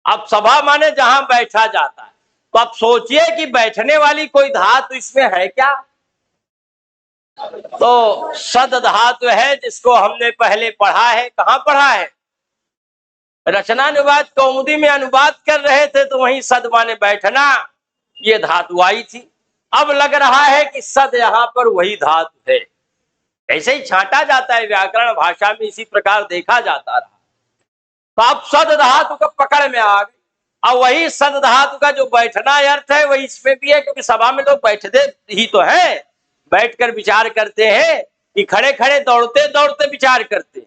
अब सभा माने जहां बैठा जाता है। तो अब सोचिए कि बैठने वाली कोई धातु इसमें है क्या? तो सद धातु है, जिसको हमने पहले पढ़ा है। कहां पढ़ा है? रचनानुवाद कौमुदी में अनुवाद कर रहे थे, तो वहीं सद माने बैठना, ये धातु आई थी। अब लग रहा है कि सद यहां पर वही धातु है। ऐसे ही छांटा जाता है व्याकरण भाषा में, इसी प्रकार देखा जाता रहा। तो अब सद धातु का पकड़ में आ गई। अब वही सद धातु का जो बैठना अर्थ है वही इसमें भी है, क्योंकि सभा में लोग बैठते ही तो हैं, बैठकर विचार करते हैं कि खड़े खड़े दौड़ते दौड़ते विचार करते हैं।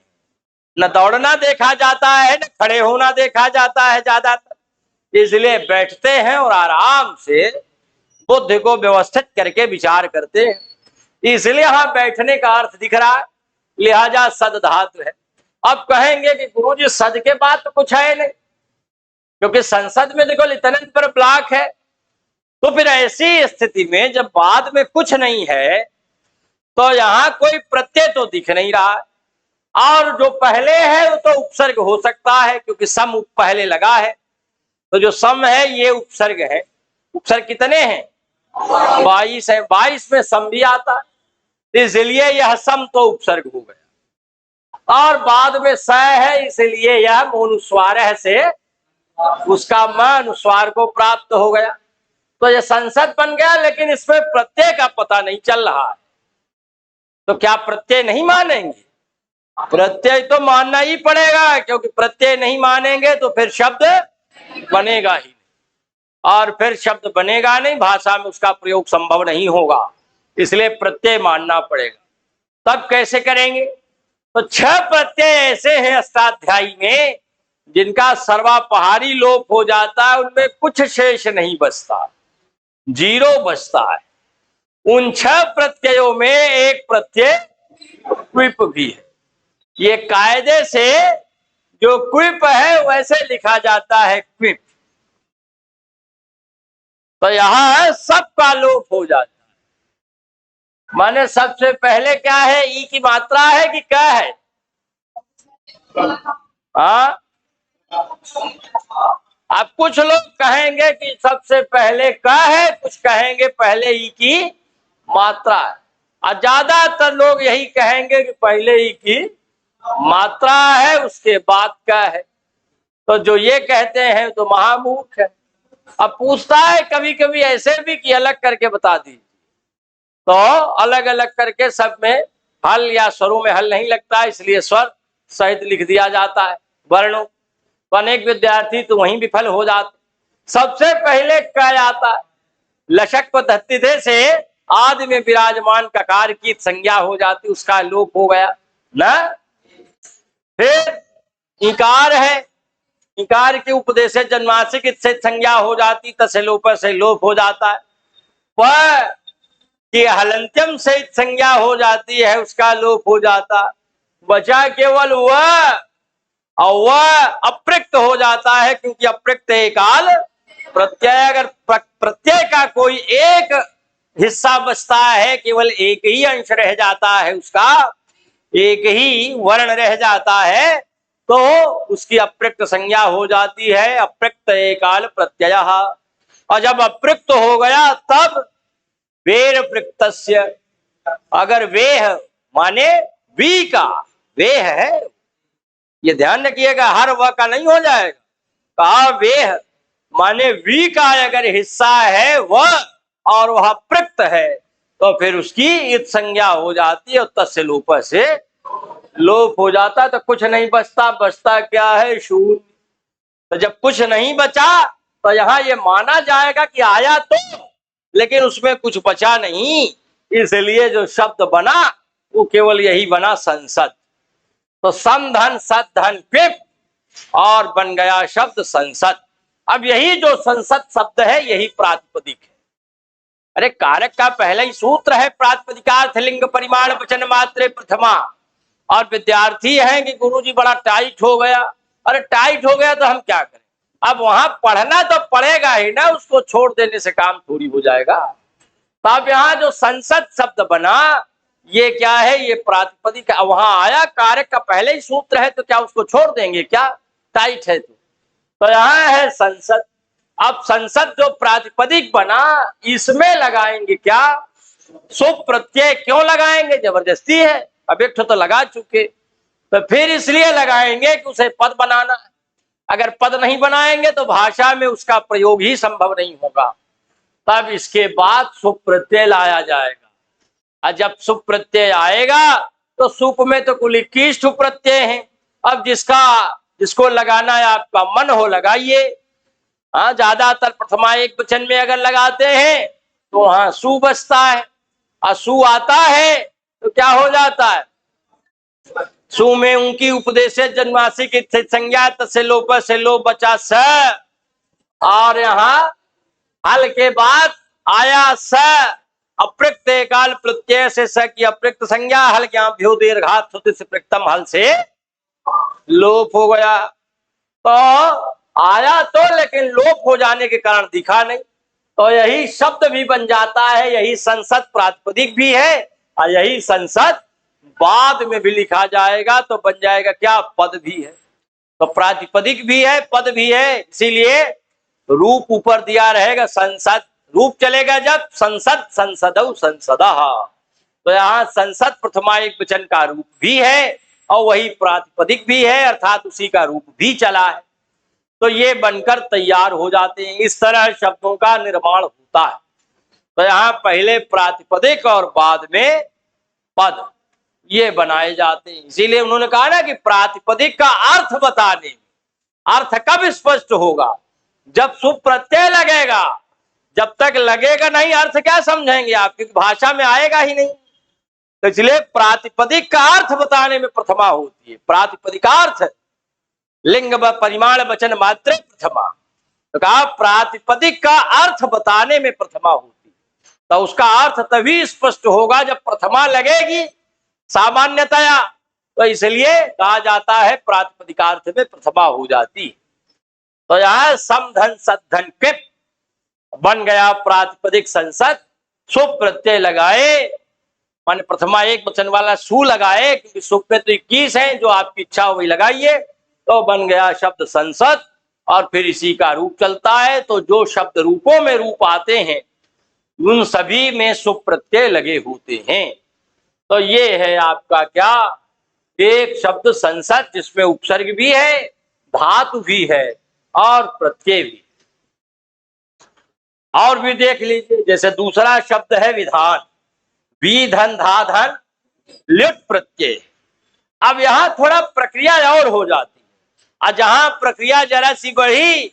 न दौड़ना देखा जाता है न खड़े होना देखा जाता है ज्यादातर। इसलिए बैठते हैं और आराम से बुद्धि को व्यवस्थित करके विचार करते हैं। इसलिए यहां बैठने का अर्थ दिख रहा है, लिहाजा सद धातु है। अब कहेंगे कि गुरुजी सद के बाद तो कुछ है नहीं, क्योंकि संसद में देखो लितनंत पर ब्लॉक है। तो फिर ऐसी स्थिति में जब बाद में कुछ नहीं है तो यहां कोई प्रत्यय तो दिख नहीं रहा है, और जो पहले है वो तो उपसर्ग हो सकता है, क्योंकि सम पहले लगा है। तो जो सम है ये उपसर्ग है। उपसर्ग कितने हैं? 22 है। 22 में सम भी आता है, इसलिए यह सम तो उपसर्ग हो गया। और बाद में स है, इसलिए यह मोनुस्वार से उसका म अनुस्वार को प्राप्त हो गया। तो यह संसद बन गया, लेकिन इसमें प्रत्यय का पता नहीं चल रहा है। तो क्या प्रत्यय नहीं मानेंगे? प्रत्यय तो मानना ही पड़ेगा, क्योंकि प्रत्यय नहीं मानेंगे तो फिर शब्द बनेगा ही नहीं, और फिर शब्द बनेगा नहीं, भाषा में उसका प्रयोग संभव नहीं होगा। इसलिए प्रत्यय मानना पड़ेगा। तब कैसे करेंगे? तो 6 प्रत्यय ऐसे हैं अष्टाध्यायी में जिनका सर्वापहारी लोप हो जाता है, उनमें कुछ शेष नहीं बचता, 0 बचता है। उन 6 प्रत्ययों में एक प्रत्यय क्विप भी है। ये कायदे से जो क्विप है वैसे लिखा जाता है क्विप। तो यहां सबका लोप हो जाता है। माने सबसे पहले क्या है, ई की मात्रा है कि क्या है? हाँ, अब कुछ लोग कहेंगे कि सबसे पहले क्या है, कुछ कहेंगे पहले ई की मात्रा है, और ज्यादातर लोग यही कहेंगे कि पहले ई की मात्रा है उसके बाद क्या है। तो जो ये कहते हैं तो महामूर्ख है। अब पूछता है कभी कभी ऐसे भी कि अलग करके बता दी, तो अलग अलग करके सब में हल या स्वरों में हल नहीं लगता, इसलिए स्वर सहित लिख दिया जाता है वर्णों। तो अनेक विद्यार्थी तो वहीं विफल हो जाते। सबसे पहले क्या आता है, लशक पद्धति से आदि में विराजमान ककार की संज्ञा हो जाती, उसका लोप हो गया ना। फिर इकार है, इकार के उपदेश से जन्मासिक से संज्ञा हो जाती, तसे लोप से लोप हो जाता है। वह कि हलंत्यम से संज्ञा हो जाती है, उसका लोप हो जाता। बचा केवल वह, और वह अप्रक्त हो जाता है, क्योंकि अप्रक्त काल प्रत्यय, अगर प्रत्यय का कोई एक हिस्सा बचता है, केवल एक ही अंश रह जाता है, उसका एक ही वर्ण रह जाता है, तो उसकी अप्रक्त संज्ञा हो जाती है, अप्रक्त काल प्रत्यय। और जब अप्रक्त हो गया तब वेर प्रक्तस्य, अगर वेह माने वी का, वेह है, ये ध्यान रखिएगा, हर वह का नहीं हो जाएगा। कहा वेह माने वी का अगर हिस्सा है वह, और वह प्रक्त है, तो फिर उसकी इत संज्ञा हो जाती है, और तस्य लोप से लोप हो जाता है। तो कुछ नहीं बचता, बचता क्या है? शून्य। तो जब कुछ नहीं बचा तो यहाँ ये माना जाएगा कि आया तो, लेकिन उसमें कुछ बचा नहीं, इसलिए जो शब्द बना वो केवल यही बना संसद। तो समधन सद्धन क्विप, और बन गया शब्द संसद। अब यही जो संसद शब्द है यही प्रातिपदिक है। अरे कारक का पहला ही सूत्र है प्रातिपदिकार्थ लिंग परिमाण वचन मात्रे प्रथमा। और विद्यार्थी हैं कि गुरुजी बड़ा टाइट हो गया। अरे टाइट हो गया तो हम क्या करें? अब वहां पढ़ना तो पड़ेगा ही ना, उसको छोड़ देने से काम थोड़ी हो जाएगा। तो अब यहाँ जो संसद शब्द बना ये क्या है? ये प्रातिपदिक। वहां आया कारक का पहले ही सूत्र है, तो क्या उसको छोड़ देंगे क्या? टाइट है तो यहाँ है संसद। अब संसद जो प्रातिपदिक बना इसमें लगाएंगे क्या? सुप प्रत्यय। क्यों लगाएंगे? जबरदस्ती है, अब एक तो लगा चुके, तो फिर इसलिए लगाएंगे कि उसे पद बनाना है। अगर पद नहीं बनाएंगे तो भाषा में उसका प्रयोग ही संभव नहीं होगा। तब इसके बाद सुप प्रत्यय लाया जाएगा, और जब सुप प्रत्यय आएगा तो सुप में तो कुल 21 प्रत्यय हैं। अब जिसको लगाना है आपका मन हो लगाइए। हाँ, ज्यादातर प्रथमा एक वचन में अगर लगाते हैं तो वहां सु बचता है, और सु आता है तो क्या हो जाता है? सु में उनकी उपदेश जन्मासिक संज्ञा, तसे लोप से लोप बचा स, और यहाँ हल के बाद आया स, अप्रक्त काल प्रत्यय से स की अप्रक्त संज्ञा, हल क्या भ्यो दीर्घात से प्रक्तम, हल से लोप हो गया। तो आया तो, लेकिन लोप हो जाने के कारण दिखा नहीं, तो यही शब्द भी बन जाता है। यही संसद प्रातिपदिक भी है, और यही संसद बाद में भी लिखा जाएगा तो बन जाएगा क्या? पद भी है। तो प्रातिपदिक भी है, पद भी है, इसीलिए रूप ऊपर दिया रहेगा संसद। रूप चलेगा जब संसद संसदौ संसदः, तो यहाँ संसद प्रथमा एक वचन का रूप भी है और वही प्रातिपदिक भी है, अर्थात उसी का रूप भी चला है। तो ये बनकर तैयार हो जाते हैं। इस तरह शब्दों का निर्माण होता है। तो यहाँ पहले प्रातिपदिक और बाद में पद ये बनाए जाते हैं। इसीलिए उन्होंने कहा ना कि प्रातिपदिक का अर्थ बताने, अर्थ कब स्पष्ट होगा? जब सुप प्रत्यय लगेगा। जब तक लगेगा नहीं अर्थ क्या समझेंगे आप? क्योंकि भाषा में आएगा ही नहीं। तो इसलिए प्रातिपदिक का अर्थ बताने में प्रथमा होती है। प्रातिपदिकार्थ लिंग व परिमाण वचन मात्रे प्रथमा, तो कहा प्रातिपदिक का अर्थ बताने में प्रथमा होती है। तो उसका अर्थ तभी स्पष्ट होगा जब प्रथमा लगेगी सामान्यतया, तो इसलिए कहा जाता है प्रातिपदिकार्थ में प्रथमा हो जाती। तो यहां समधन सद्धन कृप बन गया प्रातिपदिक संसद, सु प्रत्यय लगाए, मान प्रथमा एक वचन वाला सु लगाए, क्योंकि सु पे तो 21 है, जो आपकी इच्छा हो वही लगाइए, तो बन गया शब्द संसद। और फिर इसी का रूप चलता है। तो जो शब्द रूपों में रूप आते हैं उन सभी में सु प्रत्यय लगे होते हैं। तो ये है आपका क्या, एक शब्द संसद जिसमें उपसर्ग भी है, धातु भी है और प्रत्यय भी। और भी देख लीजिए, जैसे दूसरा शब्द है विधान, वी धन धा धन ल्युट प्रत्यय। अब यहां थोड़ा प्रक्रिया और हो जाती है, और जहां प्रक्रिया जरा सी बढ़ी,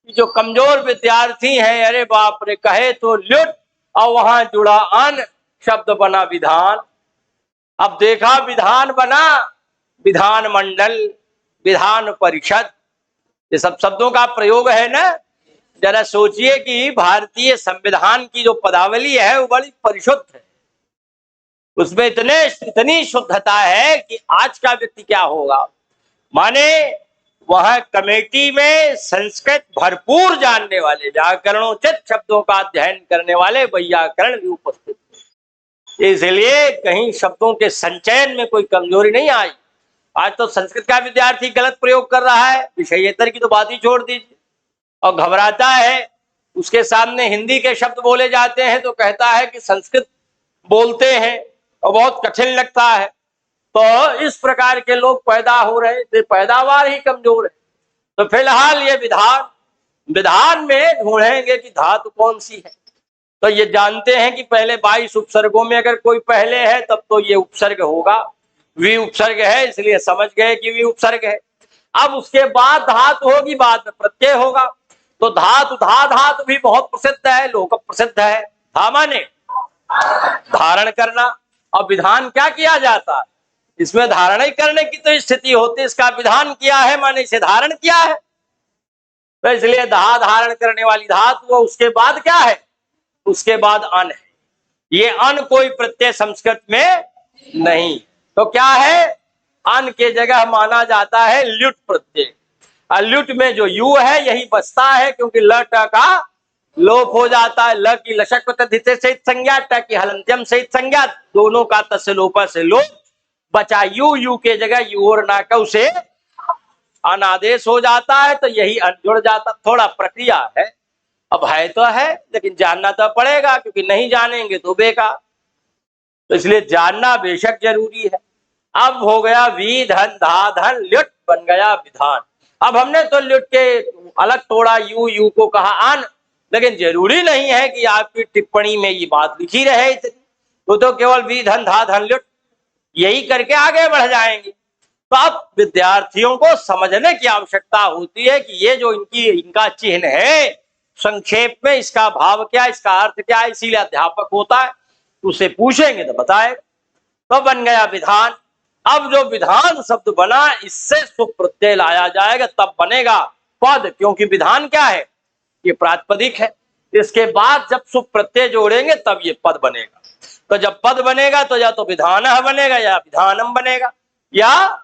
जो कमजोर विद्यार्थी हैं, अरे बाप रे, कहे तो ल्युट और वहां जुड़ा अन, शब्द बना विधान। अब देखा विधान बना, विधान मंडल, विधान परिषद, ये सब शब्दों का प्रयोग है ना। जरा सोचिए कि भारतीय संविधान की जो पदावली है वो बड़ी परिशुद्ध है, उसमें इतनी शुद्धता है कि आज का व्यक्ति क्या होगा, माने वह कमेटी में संस्कृत भरपूर जानने वाले, व्याकरणोचित शब्दों का अध्ययन करने वाले वैयाकरण भी उपस्थित थे। इसलिए कहीं शब्दों के संचयन में कोई कमजोरी नहीं आई। आज तो संस्कृत का विद्यार्थी गलत प्रयोग कर रहा है, विषयेतर की तो बात ही छोड़ दीजिए, और घबराता है, उसके सामने हिंदी के शब्द बोले जाते हैं तो कहता है कि संस्कृत बोलते हैं और बहुत कठिन लगता है। तो इस प्रकार के लोग पैदा हो रहे थे, पैदावार ही कमजोर है। तो फिलहाल ये विधान में ढूंढेंगे कि धातु कौन सी है। तो ये जानते हैं कि पहले 22 उपसर्गों में अगर कोई पहले है तब तो ये उपसर्ग होगा, वी उपसर्ग है, इसलिए समझ गए कि वी उपसर्ग है। अब उसके बाद धातु होगी, बाद में प्रत्यय होगा। तो धातु भी बहुत प्रसिद्ध है, लोक प्रसिद्ध है। धा माने धारण करना, और विधान क्या किया जाता है, इसमें धारण ही करने की तो स्थिति होती है, इसका विधान किया है माने इसे धारण किया है। तो इसलिए धारण करने वाली धातु, उसके बाद क्या है, उसके बाद अन है। ये अन कोई प्रत्यय संस्कृत में नहीं, तो क्या है, अन के जगह माना जाता है ल्युट प्रत्यय। ल्युट में जो यू है यही बचता है, क्योंकि ल ट का लोप हो जाता है। ल की लशक सहित संज्ञा, ट की हलंत्यम सहित संज्ञा, दोनों का तस्य लोप से लोप बचा, यू के जगह यू और ना का उसे अनादेश हो जाता है, तो यही अन जुड़ जाता। थोड़ा प्रक्रिया है, अब है तो है, लेकिन जानना तो पड़ेगा, क्योंकि नहीं जानेंगे तो बेकार। तो इसलिए जानना बेशक जरूरी है। अब हो गया वी धन धा धन ल्युट, बन गया विधान। अब हमने तो ल्युट के अलग तोड़ा, यू को कहा अन, लेकिन जरूरी नहीं है कि आपकी टिप्पणी में ये बात लिखी रहे, तो केवल वी धन धा धन ल्युट यही करके आगे बढ़ जाएंगे। तो अब विद्यार्थियों को समझने की आवश्यकता होती है कि ये जो इनका चिन्ह है, संक्षेप में इसका भाव क्या, इसका अर्थ क्या है। इसीलिए अध्यापक होता है, उसे पूछेंगे तो बताए। तो बन गया विधान। अब जो विधान शब्द बना, इससे सुप्रत्यय लाया जाएगा, तब बनेगा पद, क्योंकि विधान क्या है, ये प्रातिपदिक है। इसके बाद जब सुप्रत्यय जोड़ेंगे तब ये पद बनेगा। तो जब पद बनेगा तो या तो विधान बनेगा, या विधानम बनेगा, या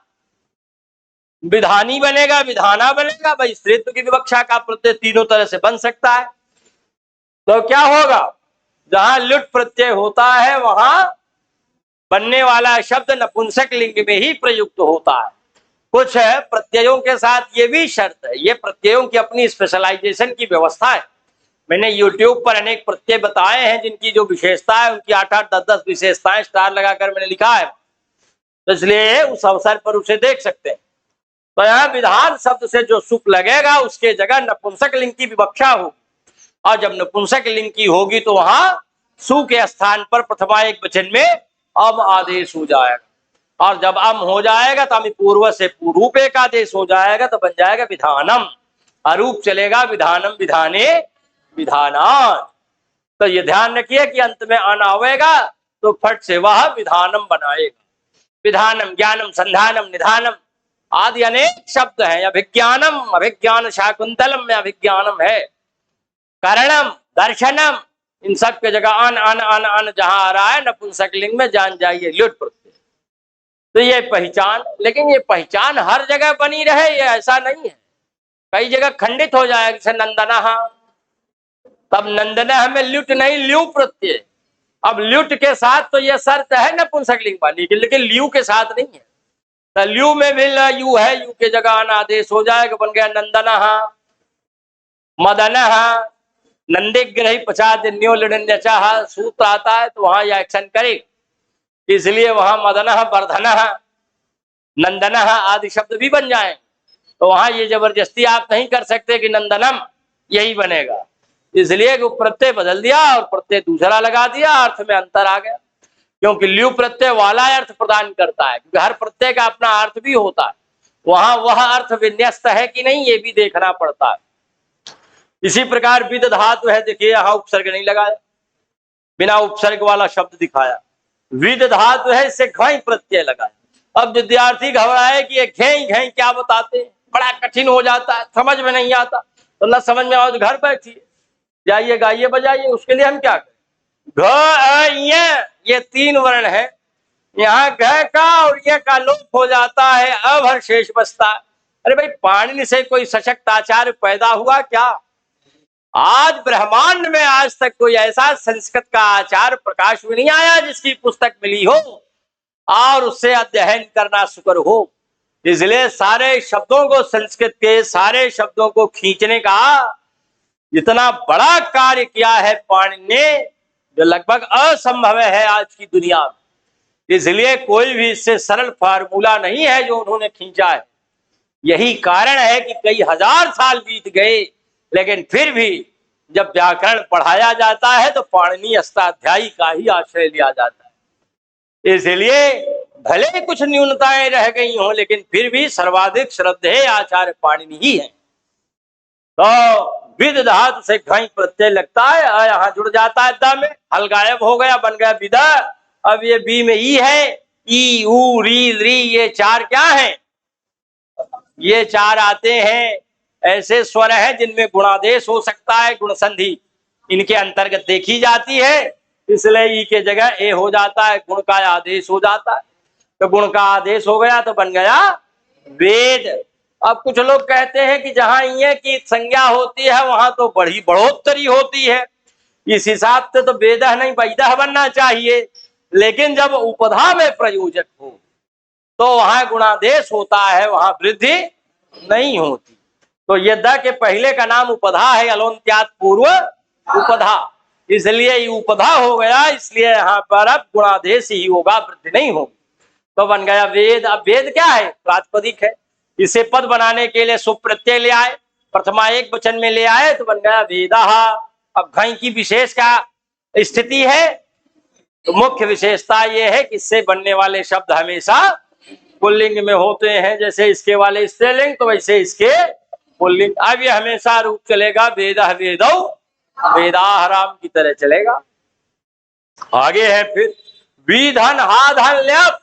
विधानी बनेगा, विधाना बनेगा। भाई स्त्रीत्व की विवक्षा का प्रत्यय तीनों तरह से बन सकता है। तो क्या होगा, जहां लुट प्रत्यय होता है वहां बनने वाला शब्द नपुंसक लिंग में ही प्रयुक्त होता है। कुछ प्रत्ययों के साथ ये भी शर्त है, ये प्रत्ययों की अपनी स्पेशलाइजेशन की व्यवस्था है। मैंने YouTube पर अनेक प्रत्यय बताए हैं जिनकी जो विशेषता है, उनकी 8-8, 10-10 विशेषताएं स्टार लगाकर मैंने लिखा है, तो इसलिए उस अवसर पर उसे देख सकते हैं। तो यहाँ विधान शब्द से जो सुप लगेगा उसके जगह नपुंसक लिंग की विवक्षा होगी, और जब नपुंसक लिंग की होगी तो वहां सु के स्थान पर प्रथमा एक वचन में अम आदेश हो जाएगा, और जब अम हो जाएगा तो पूर्व से पूर्व एक आदेश हो जाएगा, तो बन जाएगा विधानम। अरूप चलेगा विधानम विधाने विधानान। तो ये ध्यान रखिए कि अंत में अन आवेगा तो फट से वह विधानम बनाएगा। विधानम, ज्ञानम, संधानम, निधानम आदि अनेक शब्द हैं। अभिज्ञानम, अभिज्ञान शाकुंतलम में अभिज्ञानम है। करणम, दर्शनम, इन सब के जगह अन अन अन अन जहां आ रहा है नपुंसक लिंग में जान जाइए ल्युट प्रत्यय। तो ये पहचान, लेकिन ये पहचान हर जगह बनी रहे ये ऐसा नहीं है, कई जगह खंडित हो जाए। जैसे नंदना, तब नंदना में ल्युट नहीं, ल्यू प्रत्यय। अब ल्युट के साथ तो ये शर्त है नपुंसक लिंग वाली की, लेकिन ल्यू के साथ नहीं है। तो ल्यू में भी यू है, यू के जगह अन आदेश हो जाएगा, बन गया नंदना, मदना, नंदिग्रही 50 दिन्यो लड़न्यचा सूत्र आता है तो वहां यह एक्शन करे, इसलिए वहां मदना, वर्धना, नंदना आदि शब्द भी बन जाए। तो वहां ये जबरदस्ती आप नहीं कर सकते कि नंदनम यही बनेगा, इसलिए कि प्रत्यय बदल दिया और प्रत्यय दूसरा लगा दिया, अर्थ में अंतर आ गया। क्योंकि ल्यू प्रत्यय वाला अर्थ प्रदान करता है, क्योंकि हर प्रत्यय का अपना अर्थ भी होता है, वहां वह अर्थ विन्यस्त है कि नहीं ये भी देखना पड़ता है। इसी प्रकार विद धातु है, देखिए यहां उपसर्ग नहीं लगाया, बिना उपसर्ग वाला शब्द दिखाया। विद धातु है, इससे घई प्रत्यय लगाया। अब विद्यार्थी घबराए कि ये घई घई क्या बताते हैं, बड़ा कठिन हो जाता है, समझ में नहीं आता। तो न समझ में आओ तो घर बैठिए, जाइए गाइए बजाइए, उसके लिए हम क्या करें। घ ये 3 वर्ण है, यहाँ घ का और ये का लोप हो जाता है, अब हर शेष बचता है। अरे भाई, पाणिनि से कोई सशक्त आचार्य पैदा हुआ क्या? आज ब्रह्मांड में आज तक कोई ऐसा संस्कृत का आचार्य प्रकाश में नहीं आया जिसकी पुस्तक मिली हो और उससे अध्ययन करना शुक्र हो। इसलिए सारे शब्दों को, संस्कृत के सारे शब्दों को खींचने का इतना बड़ा कार्य किया है पाणिनि ने, जो लगभग असंभव है आज की दुनिया में। इसलिए कोई भी इससे सरल फार्मूला नहीं है जो उन्होंने खींचा है। यही कारण है कि कई हजार साल बीत गए, लेकिन फिर भी जब व्याकरण पढ़ाया जाता है तो पाणिनि अष्टाध्यायी का ही आश्रय लिया जाता है। इसलिए भले कुछ न्यूनताएं रह गई हों, लेकिन फिर भी सर्वाधिक श्रद्धेय आचार्य पाणिनि ही है। तो विद धातु से घई प्रत्यय लगता है, यहाँ जुड़ जाता है द में, हल गायब हो गया, बन गया विदा। अब ये बी में ई है, ई उ री री, ये 4 क्या है? ये 4 आते हैं, ऐसे स्वर हैं जिनमें गुणादेश हो सकता है, गुण संधि इनके अंतर्गत देखी जाती है, इसलिए ई के जगह ए हो जाता है, गुण का आदेश हो जाता है। तो गुण का आदेश हो गया तो बन गया वेद। अब कुछ लोग कहते हैं कि जहां ये की संज्ञा होती है वहां तो बड़ी बढ़ोतरी होती है, इस हिसाब से तो वेदह नहीं वैदह बनना चाहिए, लेकिन जब उपधा में प्रयोजक हो तो वहां गुणादेश होता है, वहां वृद्धि नहीं होती। तो ये द के पहले का नाम उपधा है, अलोन्त्यात पूर्व उपधा, इसलिए ये उपधा हो गया, इसलिए यहाँ पर अब गुणादेश ही होगा, वृद्धि नहीं होगी। तो बन गया वेद। अब वेद क्या है? प्रातिपदिक है, इसे पद बनाने के लिए सुप्रत्यय ले आए, प्रथमा एक वचन में ले आए तो बन गया वेदा। अब घई की विशेष का स्थिति है, तो मुख्य विशेषता यह है कि इससे बनने वाले शब्द हमेशा पुल्लिंग में होते हैं, जैसे इसके वाले स्त्रीलिंग तो वैसे इसके पुल्लिंग। अब ये हमेशा रूप चलेगा वेदा वेदौ वेदाह राम की तरह चलेगा। आगे है फिर विधन हा धन ल्यप,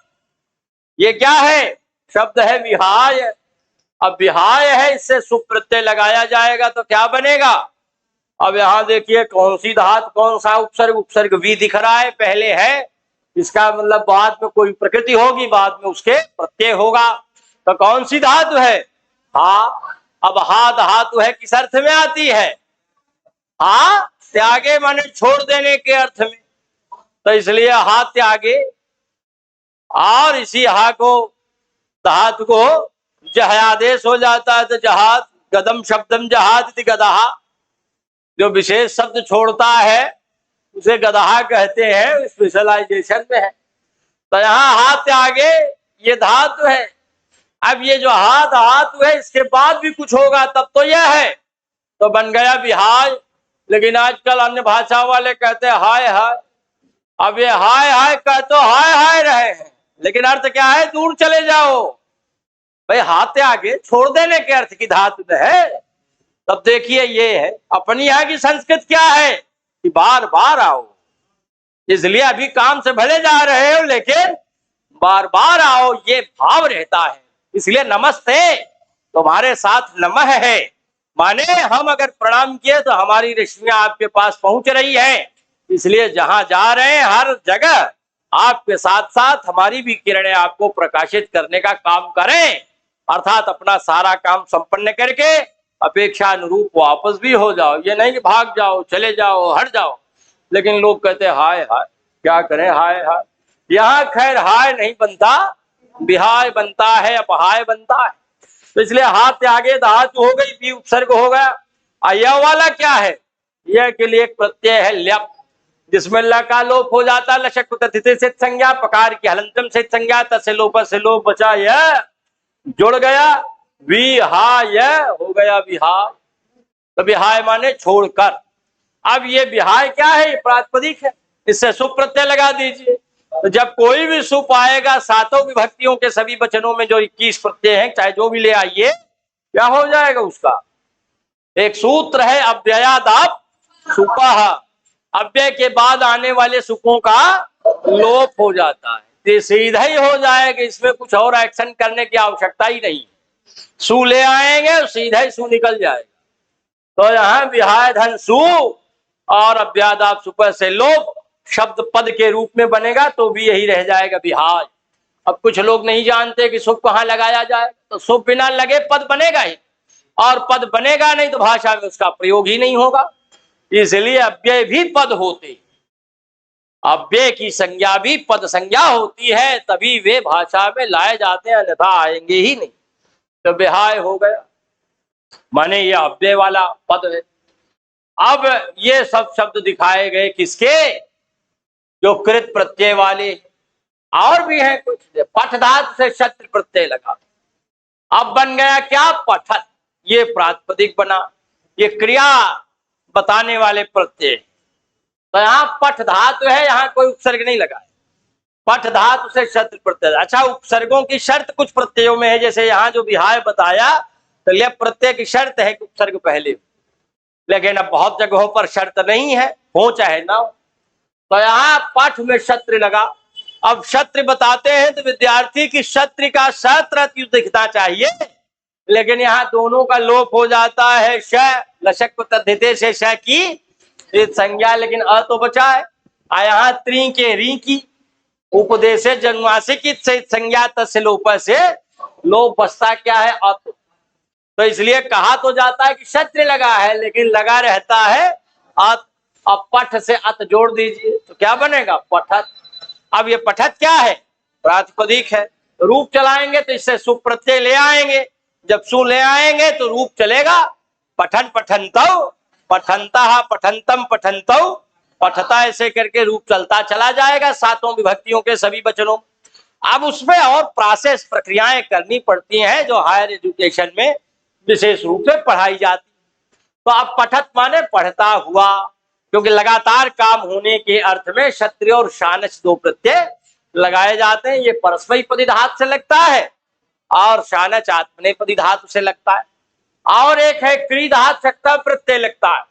ये क्या है? शब्द है विहाय। अब विहाय है, इससे सुप्रत्यय लगाया जाएगा तो क्या बनेगा? अब यहां देखिए कौन सी धातु, कौन सा उपसर्ग, उपसर्ग वी दिख रहा है, पहले है, इसका मतलब बाद में कोई प्रकृति होगी, बाद में उसके प्रत्यय होगा। तो कौन सी धातु है? हा। अब हा धातु है, किस अर्थ में आती है? हा त्यागे माने छोड़ देने के अर्थ में, तो इसलिए हा त्यागे, और इसी हा को धातु को जहादेश हो जाता है, तो जहाद गदम शब्दम जहाद गदहा, जो विशेष शब्द छोड़ता है उसे गदहा कहते हैं, स्पेशलाइजेशन में है। तो यहाँ हाथ आगे ये धातु है। अब ये जो हा धातु है इसके बाद भी कुछ होगा तब तो यह है, तो बन गया विहाय। लेकिन आजकल अन्य भाषा वाले कहते हैं हाय हाय। अब ये हाय हाय कह तो हाय हाय रहे हैं, लेकिन अर्थ क्या है? दूर चले जाओ। भाई हाथ आगे छोड़ देने के अर्थ की धातु है। तब देखिए ये है, अपनी यहाँ की संस्कृत क्या है कि बार बार आओ, इसलिए अभी काम से भले जा रहे हो लेकिन बार बार आओ, ये भाव रहता है। इसलिए नमस्ते तुम्हारे साथ नमः है, माने हम अगर प्रणाम किए तो हमारी रश्मियां आपके पास पहुंच रही है। इसलिए जहां जा रहे हैं हर जगह आपके साथ साथ हमारी भी किरणें आपको प्रकाशित करने का काम करें, अर्थात अपना सारा काम संपन्न करके अपेक्षा अनुरूप वापस भी हो जाओ। ये नहीं कि भाग जाओ, चले जाओ, हट जाओ। लेकिन लोग कहते हाय हाय, क्या करें हाय हाय। यहाँ खैर हाय नहीं बनता, बिहाय बनता है, अपहाय बनता है। तो इसलिए हाथ आगे धातु हो गई, भी उपसर्ग हो गया। यह वाला क्या है, यह के लिए एक प्रत्यय है ल्यप, जिसमें ल का लोप हो जाता है, लशक तथिते से संज्ञा, पकार की हलंतम से संज्ञा, तसे लोप से लोप बचा, यह जुड़ गया, विहाय हो गया विहाय। तो विहाय माने छोड़कर। अब ये विहाय क्या है, ये प्रातिपदिक है, इससे सुप प्रत्यय लगा दीजिए। तो जब कोई भी सुप आएगा सातों विभक्तियों के सभी वचनों में जो 21 प्रत्यय हैं, चाहे जो भी ले आइए, क्या हो जाएगा उसका एक सूत्र है, अव्ययादाप सुपः। अव्यय के बाद आने वाले सुपों का लोप हो जाता है, तो सीधा ही हो जाएगा, इसमें कुछ और एक्शन करने की आवश्यकता ही नहीं। सु ले आएंगे सीधा ही सु निकल जाएगा। तो यहाँ विहाय धन सु और अव्यादाप सुपः से लोप शब्द पद के रूप में बनेगा, तो भी यही रह जाएगा विहाय। अब कुछ लोग नहीं जानते कि सुप कहाँ लगाया जाए, तो सुप बिना लगे पद बनेगा ही, और पद बनेगा नहीं तो भाषा में उसका प्रयोग ही नहीं होगा। इसलिए अव्यय भी पद होते, अव्यय की संज्ञा भी पद संज्ञा होती है, तभी वे भाषा में लाए जाते हैं, अन्यथा आएंगे ही नहीं। तो विहाय हो गया, माने ये अव्यय वाला पद है। अब ये सब शब्द दिखाए गए किसके, जो कृत प्रत्यय वाले, और भी है कुछ। पठ धातु से शत्र प्रत्यय लगा, अब बन गया क्या, पठत। ये प्रातिपदिक बना, ये क्रिया बताने वाले प्रत्यय। तो यहाँ पठ धातु है, यहाँ कोई उपसर्ग नहीं लगा, पठ धातु से शत्र प्रत्यय। अच्छा, उपसर्गों की शर्त कुछ प्रत्ययों में है, जैसे यहाँ जो विहाय बताया, तो यह प्रत्यय की शर्त है कि उपसर्ग पहले, लेकिन अब बहुत जगहों पर शर्त नहीं है, हो चाहे ना हो। तो यहाँ पठ में शत्र लगा। अब शत्र बताते हैं तो विद्यार्थी की शत्र का शत्र दिखना चाहिए, लेकिन यहाँ दोनों का लोप हो जाता है। श लशक तद्धिते से श की संज्ञा, लेकिन अ तो बचा है। यहाँ त्रि के री की उपदेश जन्मासिक संज्ञा तस्य लोप से लोप बचता क्या है, अत। तो इसलिए कहा तो जाता है कि शत्र लगा है, लेकिन लगा रहता है अत। अब पठ से अत जोड़ दीजिए तो क्या बनेगा, पठत। अब ये पठत क्या है, प्रातिपदिक है। रूप चलाएंगे तो इससे सुप प्रत्यय ले आएंगे, जब सु ले आएंगे तो रूप चलेगा, पठन पठंतौ, पठंतः पठंतम पठंतौ, पठता, ऐसे करके रूप चलता चला जाएगा सातों विभक्तियों के सभी वचनों। अब उसमें और प्रोसेस प्रक्रियाएं करनी पड़ती हैं, जो हायर एजुकेशन में विशेष रूप से पढ़ाई जाती। तो अब पठत माने पढ़ता हुआ, क्योंकि लगातार काम होने के अर्थ में क्षत्रिय और शानच दो प्रत्यय लगाए जाते हैं। ये परस्मैपदी धातु से लगता है और शानच आत्मनेपदी धातु से लगता है, और एक है क्री धातु सक्ता प्रत्यय लगता है।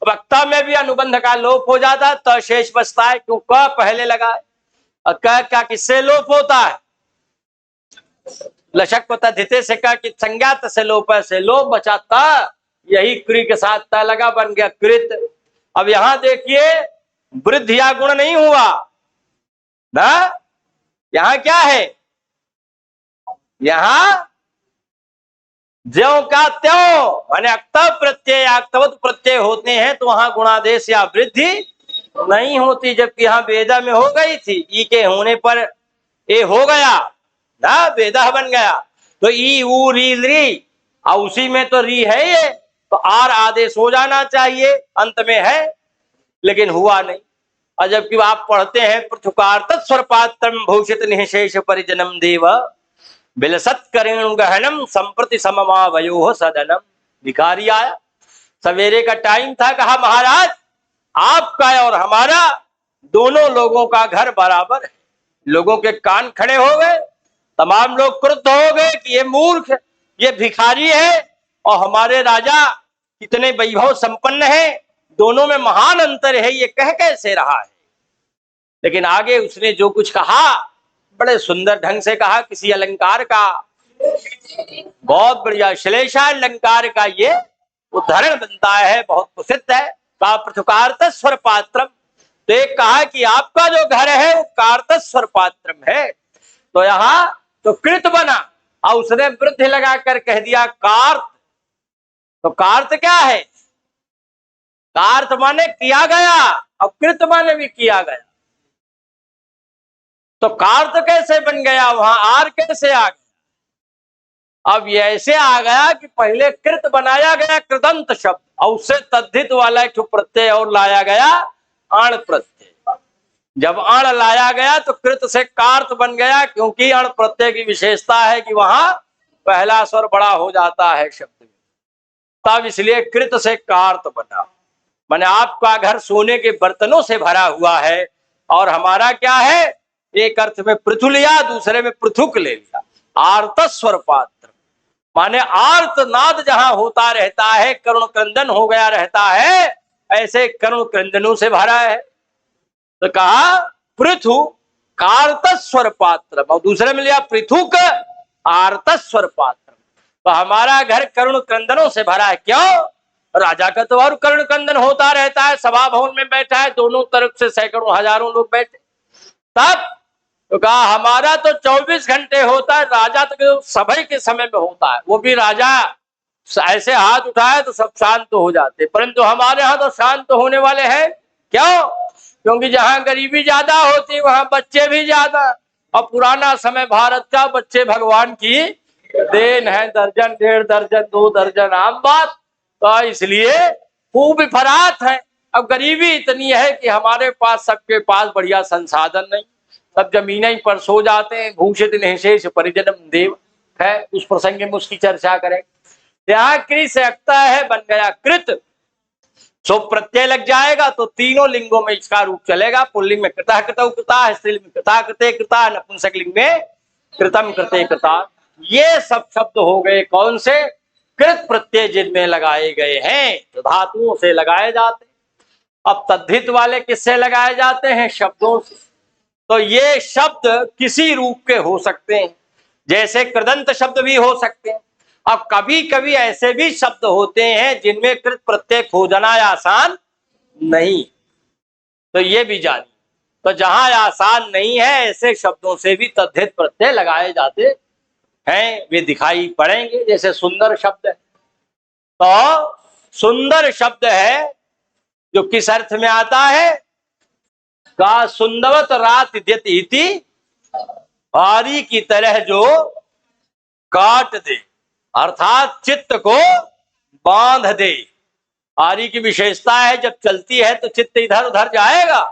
वक्ता में भी अनुबंध का लोप हो जाता है, तो शेष बचता है, क्यों क पहले लगा है। और क का किससे लोप होता है, लशक पता धिते से क की संज्ञा से लोप से लोप बचा त, यही क्री के साथ त लगा, बन गया कृत। अब यहां देखिए वृद्धि या गुण नहीं हुआ ना, यहां क्या है, यहां ज्यों का त्यों, माने अक्तव प्रत्यय अक्तवत प्रत्यय होते हैं, तो वहां गुणादेश या वृद्धि नहीं होती, जबकि यहां वेदा में हो गई थी। ई के होने पर ए हो गया ना, वेदा बन गया। तो ई ऊ री री, और उसी में तो री है ये, तो आर आदेश हो जाना चाहिए, अंत में है, लेकिन हुआ नहीं। और जबकि आप पढ़ते हैं पृथुकार तत्स्वरपात्रम भूषित निशेष परिजनम देव बिलसत करेणु गहनम संप्रति सममावयो सदनम। भिखारी आया, सवेरे का टाइम था, कहा महाराज आपका और हमारा दोनों लोगों का घर बराबर है। लोगों के कान खड़े हो गए, तमाम लोग क्रुद्ध हो गए कि ये मूर्ख, ये भिखारी है और हमारे राजा कितने वैभव संपन्न है, दोनों में महान अंतर है, ये कह कैसे रहा है। लेकिन आगे उसने जो कुछ कहा बड़े सुंदर ढंग से कहा, किसी अलंकार का बहुत बढ़िया श्लेषा अलंकार का ये उदाहरण बनता है, बहुत प्रसिद्ध है। का पृथुकार्तस्वर पात्रम, तो एक कहा कि आपका जो घर है वो कार्तस्वर पात्रम है, तो यहाँ तो कृत बना और उसने वृद्धि लगाकर कह दिया कार्त। तो कार्त क्या है? कार्त माने किया गया और कृत माने भी किया गया। तो कार्त कैसे बन गया, वहां आर कैसे आ गया? अब ये ऐसे आ गया कि पहले कृत बनाया गया कृदंत शब्द और उससे तद्धित वाला एक प्रत्यय और लाया गया अण प्रत्यय। जब अण लाया गया तो कृत से कार्त बन गया, क्योंकि अण प्रत्यय की विशेषता है कि वहां पहला स्वर बड़ा हो जाता है शब्द में, तब इसलिए कृत से कार्त बना। माने आपका घर सोने के बर्तनों से भरा हुआ है और हमारा क्या है, एक अर्थ में पृथु लिया, दूसरे में पृथुक ले लिया। आर्तस्वर पात्र माने आर्तनाद जहां होता रहता है, करुण क्रंदन हो गया रहता है, ऐसे करुण क्रंदनों से भरा है। तो कहा पृथु कार्तस्वर पात्र और दूसरे में लिया पृथुक आर्तस्वर पात्र। तो हमारा घर करुण क्रंदनों से भरा है। क्यों? राजा का तो और करुण क्रंदन होता रहता है, सभा भवन में बैठा है, दोनों तरफ से सैकड़ों हजारों लोग बैठे, तब तो कहा हमारा तो 24 घंटे होता है, राजा तो सभा के समय में होता है, वो भी राजा ऐसे हाथ उठाए तो सब शांत हो जाते, परंतु हमारे यहाँ तो शांत होने वाले हैं। क्यों? क्योंकि जहां गरीबी ज्यादा होती वहां बच्चे भी ज्यादा, और पुराना समय भारत का, बच्चे भगवान की देन है, दर्जन डेढ़ दर्जन 2 दर्जन आम बात। तो इसलिए खूब फरात है। अब गरीबी इतनी है कि हमारे पास, सबके पास बढ़िया संसाधन नहीं, सब जमीनें पर सो जाते हैं। भूषित निशेष परिजनम देव है, उस प्रसंग में उसकी चर्चा करें। यहाँ कृ से अक्ता है, बन गया कृत, सो प्रत्यय लग जाएगा तो तीनों लिंगों में इसका रूप चलेगा। पुल्लिंग में कृतः कृतौ कृता, स्त्रीलिंग में कृता कृते कृता, नपुंसक लिंग में कृतम कृते कृता। ये सब शब्द हो गए कौन से? कृत प्रत्यय जिनमें लगाए गए हैं, तो धातुओं से लगाए जाते हैं। अब तद्धित वाले किससे लगाए जाते हैं? शब्दों से। तो ये शब्द किसी रूप के हो सकते हैं, जैसे कृदंत शब्द भी हो सकते हैं। अब कभी कभी ऐसे भी शब्द होते हैं जिनमें कृत प्रत्यय खोजना आसान नहीं, तो ये भी जानिए। तो जहां आसान नहीं है, ऐसे शब्दों से भी तद्धित प्रत्यय लगाए जाते हैं, वे दिखाई पड़ेंगे। जैसे सुंदर शब्द है, तो सुंदर शब्द है जो किस अर्थ में आता है? का सुंदवत रात इति, भारी की तरह जो काट दे, अर्थात चित्त को बांध दे। आरी की विशेषता है, जब चलती है तो चित्त इधर उधर जाएगा,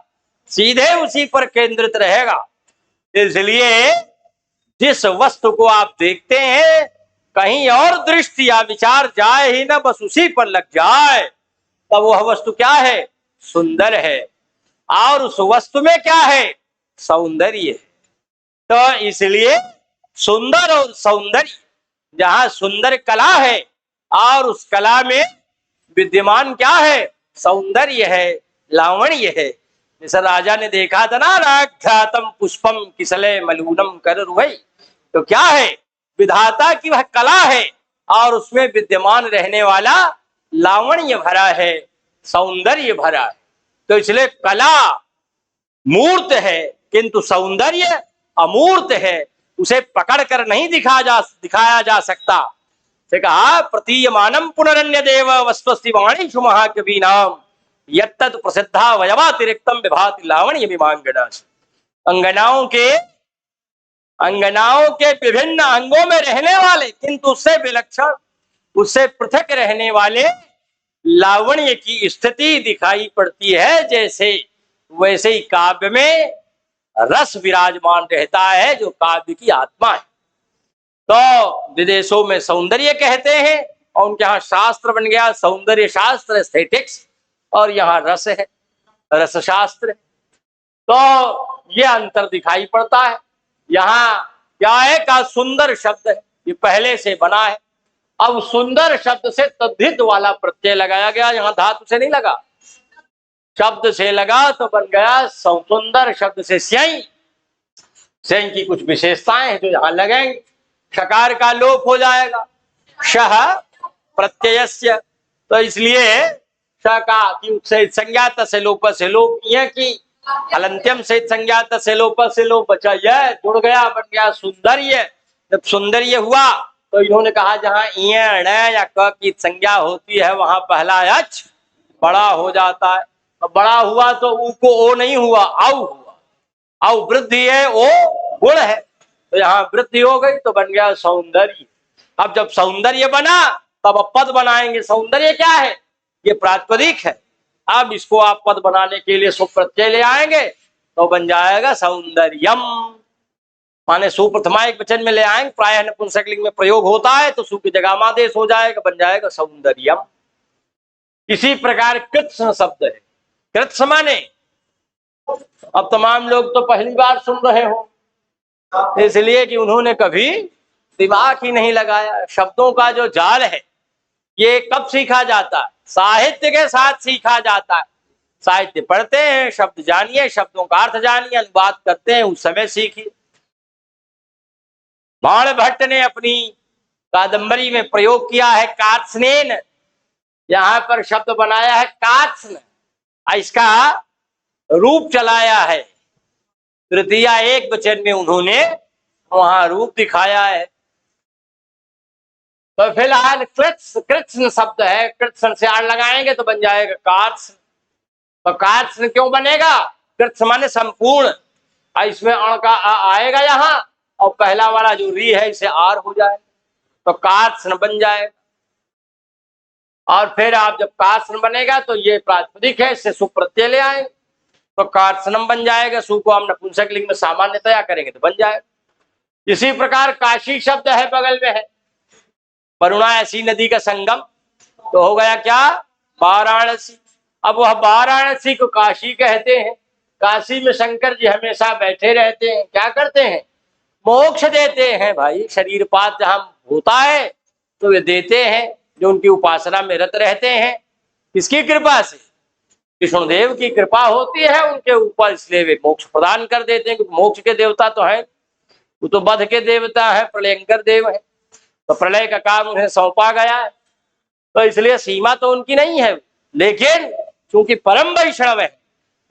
सीधे उसी पर केंद्रित रहेगा। इसलिए जिस वस्तु को आप देखते हैं, कहीं और दृष्टि या विचार जाए ही ना, बस उसी पर लग जाए, तब वह वस्तु क्या है? सुंदर है। और उस वस्तु में क्या है? सौंदर्य है। तो इसलिए सुंदर और सौंदर्य, जहां सुंदर कला है और उस कला में विद्यमान क्या है? सौंदर्य है, लावण्य है। जैसे राजा ने देखा था ना, राख्यातम पुष्पम किसले मलूनम कर रुवई, तो क्या है? विधाता की वह कला है और उसमें विद्यमान रहने वाला लावण्य भरा है, सौंदर्य भरा है। तो इसलिए कला मूर्त है, किंतु सौंदर्य अमूर्त है, उसे पकड़कर नहीं दिखाया जा सकता। से कहा प्रतीयमानम पुनरन्य देव वस्तुस्ति वाणीषु महाकवीनाम यत्तत् प्रसिद्धा वयवातिरिक्तम विभाति लावण्य विमांगना। अंगनाओं के विभिन्न अंगों में रहने वाले, किंतु उससे विलक्षण, उससे पृथक रहने वाले लावण्य की स्थिति दिखाई पड़ती है। जैसे वैसे ही काव्य में रस विराजमान रहता है, जो काव्य की आत्मा है। तो विदेशों में सौंदर्य कहते हैं और उनके यहाँ शास्त्र बन गया सौंदर्य शास्त्र, एस्थेटिक्स, और यहाँ रस है, रस शास्त्र। तो ये अंतर दिखाई पड़ता है। यहाँ क्या है? का सुंदर शब्द है, ये पहले से बना है। अब सुंदर शब्द से तद्धित वाला प्रत्यय लगाया गया, यहाँ धातु से नहीं लगा, शब्द से लगा तो बन गया सुंदर, शब्द से स्याही, स्याही की कुछ विशेषताएं हैं जो यहां लगेंगे। शकार का लोप हो जाएगा, शह प्रत्ययस्य, तो इसलिए श का की उपसहित संज्ञा तस्य लोप से लोप, यह की हलंत्यम सहित संज्ञा तस्य लोप से लोप, बचा यह जुड़ गया, बन गया सुंदर्य। जब सुंदर्य हुआ तो इन्होंने कहा जहां य या क की संज्ञा होती है वहां पहला अच बड़ा हो जाता है। तो बड़ा हुआ तो ऊ को ओ नहीं हुआ, औ हुआ, औ वृद्धि है, ओ गुण है, तो यहाँ वृद्धि हो गई तो बन गया सौंदर्य। अब जब सौंदर्य बना तब अब पद बनाएंगे। सौंदर्य क्या है? ये प्रातिपदिक है। अब इसको आप पद बनाने के लिए सुप्रत्यय ले आएंगे तो बन जाएगा सौंदर्यम, माने सुप्रथमा एक वचन में ले आएंगे, प्रायः नपुंसकलिंग में प्रयोग होता है तो सु की जगह आदेश हो जाएगा, बन जाएगा सौंदर्यम। इसी प्रकार कृत्स्न शब्द है, कृत्स माने, अब तमाम लोग तो पहली बार सुन रहे हो इसलिए कि उन्होंने कभी दिमाग ही नहीं लगाया। शब्दों का जो जाल है ये कब सीखा जाता है? साहित्य के साथ सीखा जाता है। साहित्य पढ़ते हैं, शब्द जानिए, शब्दों का अर्थ जानिए, अनुवाद करते हैं, उस समय सीखिए। बाण भट्ट ने अपनी कादंबरी में प्रयोग किया है कात्स्नेन, यहां पर शब्द बनाया है कात्स्न, इसका रूप चलाया है, तृतीया एक वचन में उन्होंने वहां रूप दिखाया है। तो फिलहाल कृत्स्न शब्द है, कृत्स्न से आड़ लगाएंगे तो बन जाएगा कार्त्स्न। तो कार्त्स्न क्यों बनेगा? कृत्स माने संपूर्ण, इसमें अण का आएगा यहाँ और पहला वाला जो री है इसे आर हो जाए तो कार्त्स्न बन जाएगा। और फिर आप जब कार्त्स्न बनेगा तो ये प्रातिपदिक है, इससे सुप्रत्यय ले आएंगे तो कार्त्स्नम बन जाएगा। सु को हम नपुंसकलिंग में सामान्यतया करेंगे तो बन जाएगा। इसी प्रकार काशी शब्द है, बगल में है, वरुणा ऐसी नदी का संगम, तो हो गया क्या? वाराणसी। अब वह वाराणसी को काशी कहते हैं। काशी में शंकर जी हमेशा बैठे रहते हैं, क्या करते हैं? मोक्ष देते हैं भाई। शरीर पात जहां होता है तो वे देते हैं, जो उनकी उपासना में रत रहते हैं। किसकी कृपा से? विष्णुदेव की कृपा होती है उनके ऊपर, इसलिए वे मोक्ष प्रदान कर देते हैं, क्योंकि मोक्ष के देवता तो है, वो तो वध के देवता है, प्रलयंकर देव है, तो प्रलय का काम उन्हें सौंपा गया है, तो इसलिए सीमा तो उनकी नहीं है। लेकिन चूंकि परम वैष्णव है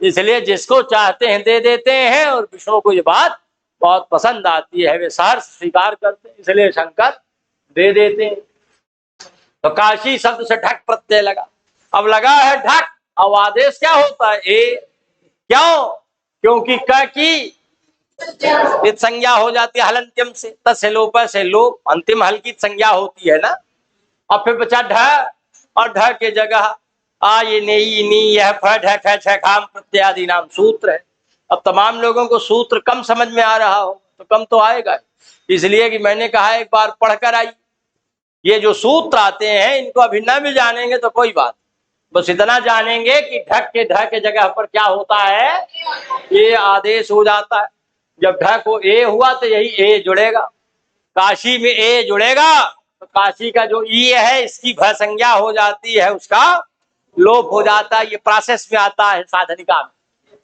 इसलिए जिसको चाहते हैं दे देते हैं, और विष्णु को ये बात बहुत पसंद आती है, वे सहर्ष स्वीकार करते हैं, इसलिए शंकर दे देते हैं। तो काशी शब्द से ढक प्रत्यय लगा। अब लगा है ढक, अब आदेश क्या होता है? ए। क्यों? क्योंकि क की संज्ञा हो जाती है हलंत्यम से, तस्य लोप से लोप, अंतिम हल की संज्ञा होती है ना। अब फिर बचा ढ, और ढ के जगह आ ये नहीं नी यह फ ढ ख छ खाम प्रत्यादि नाम सूत्र है। अब तमाम लोगों को सूत्र कम समझ में आ रहा हो तो कम तो आएगा, इसलिए कि मैंने कहा एक बार पढ़कर आई। ये जो सूत्र आते हैं इनको अभी न भी जानेंगे तो कोई बात, बस इतना जानेंगे कि ढक के ढ के जगह पर क्या होता है? ये आदेश हो जाता है। जब ढ को ए हुआ तो यही ए जुड़ेगा, काशी में ए जुड़ेगा तो काशी का जो ई है इसकी भ संज्ञा हो जाती है, उसका लोप हो जाता है। ये प्रोसेस में आता है साधनिका में।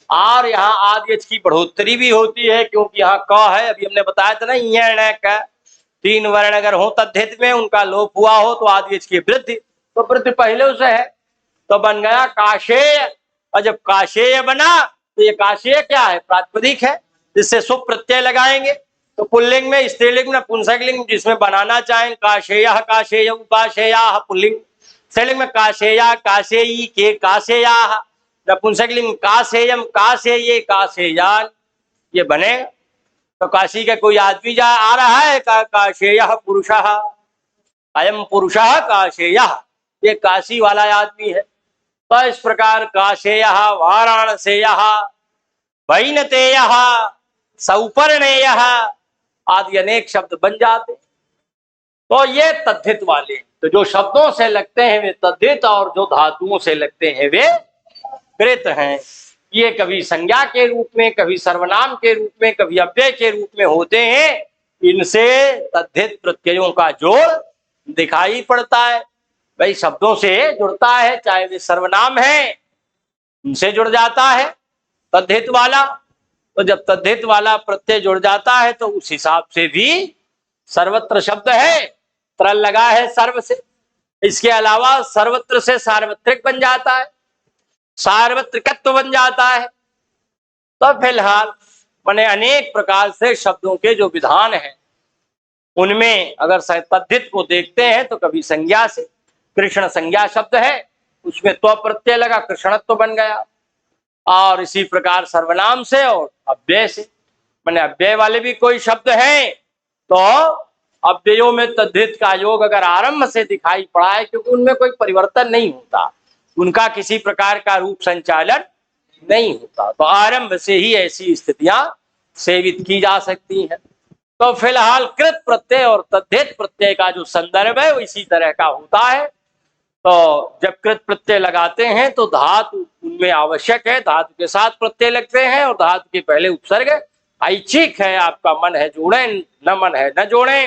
और यहाँ आद्यच की बढ़ोतरी भी होती है, क्योंकि यहाँ क है, अभी हमने बताया था ना, य क तीन वर्ण अगर हो तद्धित में उनका लोप हुआ हो तो आद्यच की वृद्धि, तो वृद्धि पहले उसे है तो बन गया काशेय। और जब काशेय बना तो ये काशेय क्या है? प्रातिपदिक है, जिससे सुप प्रत्यय लगाएंगे तो पुल्लिंग में, स्त्रीलिंग में, पुंसकलिंग जिसमें बनाना चाहें, काशेय काशेय काशेया पुल्लिंग, स्त्रीलिंग में काशेया काशेयी के काशेया, नपुंसकलिंग काशेयम काशेये काशेयान, ये बने। तो काशी का कोई आदमी जा आ रहा है, काशेयः पुरुषः, अयम पुरुषः काशेयः, ये काशी वाला आदमी है। तो इस प्रकार काशेयः, वाराणसेयः, वैनतेयः, सौपर्णेयः आदि अनेक शब्द बन जाते। तो ये तद्धित वाले, तो जो शब्दों से लगते हैं वे तद्धित, और जो धातुओं से लगते हैं वे कृत हैं। ये कभी संज्ञा के रूप में, कभी सर्वनाम के रूप में, कभी अव्यय के रूप में होते हैं। इनसे तद्धित प्रत्ययों का जोड़ दिखाई पड़ता है। भाई शब्दों से जुड़ता है, चाहे वे सर्वनाम है उनसे जुड़ जाता है तद्धित वाला। तो जब तद्धित वाला प्रत्यय जुड़ जाता है तो उस हिसाब से भी सर्वत्र शब्द है, त्रल लगा है सर्व से। इसके अलावा सर्वत्र से सार्वत्रिक बन जाता है, सार्वत्रिकत्व बन जाता है। तो फिलहाल माने अनेक प्रकार से शब्दों के जो विधान हैं उनमें अगर तद्धित को देखते हैं तो कभी संज्ञा से, कृष्ण संज्ञा शब्द है उसमें त्व प्रत्यय लगा, कृष्णत्व बन गया। और इसी प्रकार सर्वनाम से और अव्यय से, माने अव्यय वाले भी कोई शब्द हैं तो अव्ययों में तद्धित का योग अगर आरंभ से दिखाई पड़ा है, क्योंकि उनमें कोई परिवर्तन नहीं होता, उनका किसी प्रकार का रूप संचालन नहीं होता, तो आरंभ से ही ऐसी स्थितियां सेवित की जा सकती हैं। तो फिलहाल कृत प्रत्यय और तद्धित प्रत्यय का जो संदर्भ है वो इसी तरह का होता है। तो जब कृत प्रत्यय लगाते हैं तो धातु उनमें आवश्यक है, धातु के साथ प्रत्यय लगते हैं और धातु के पहले उपसर्ग ऐच्छिक है, आपका मन है जोड़े न मन है न जोड़े,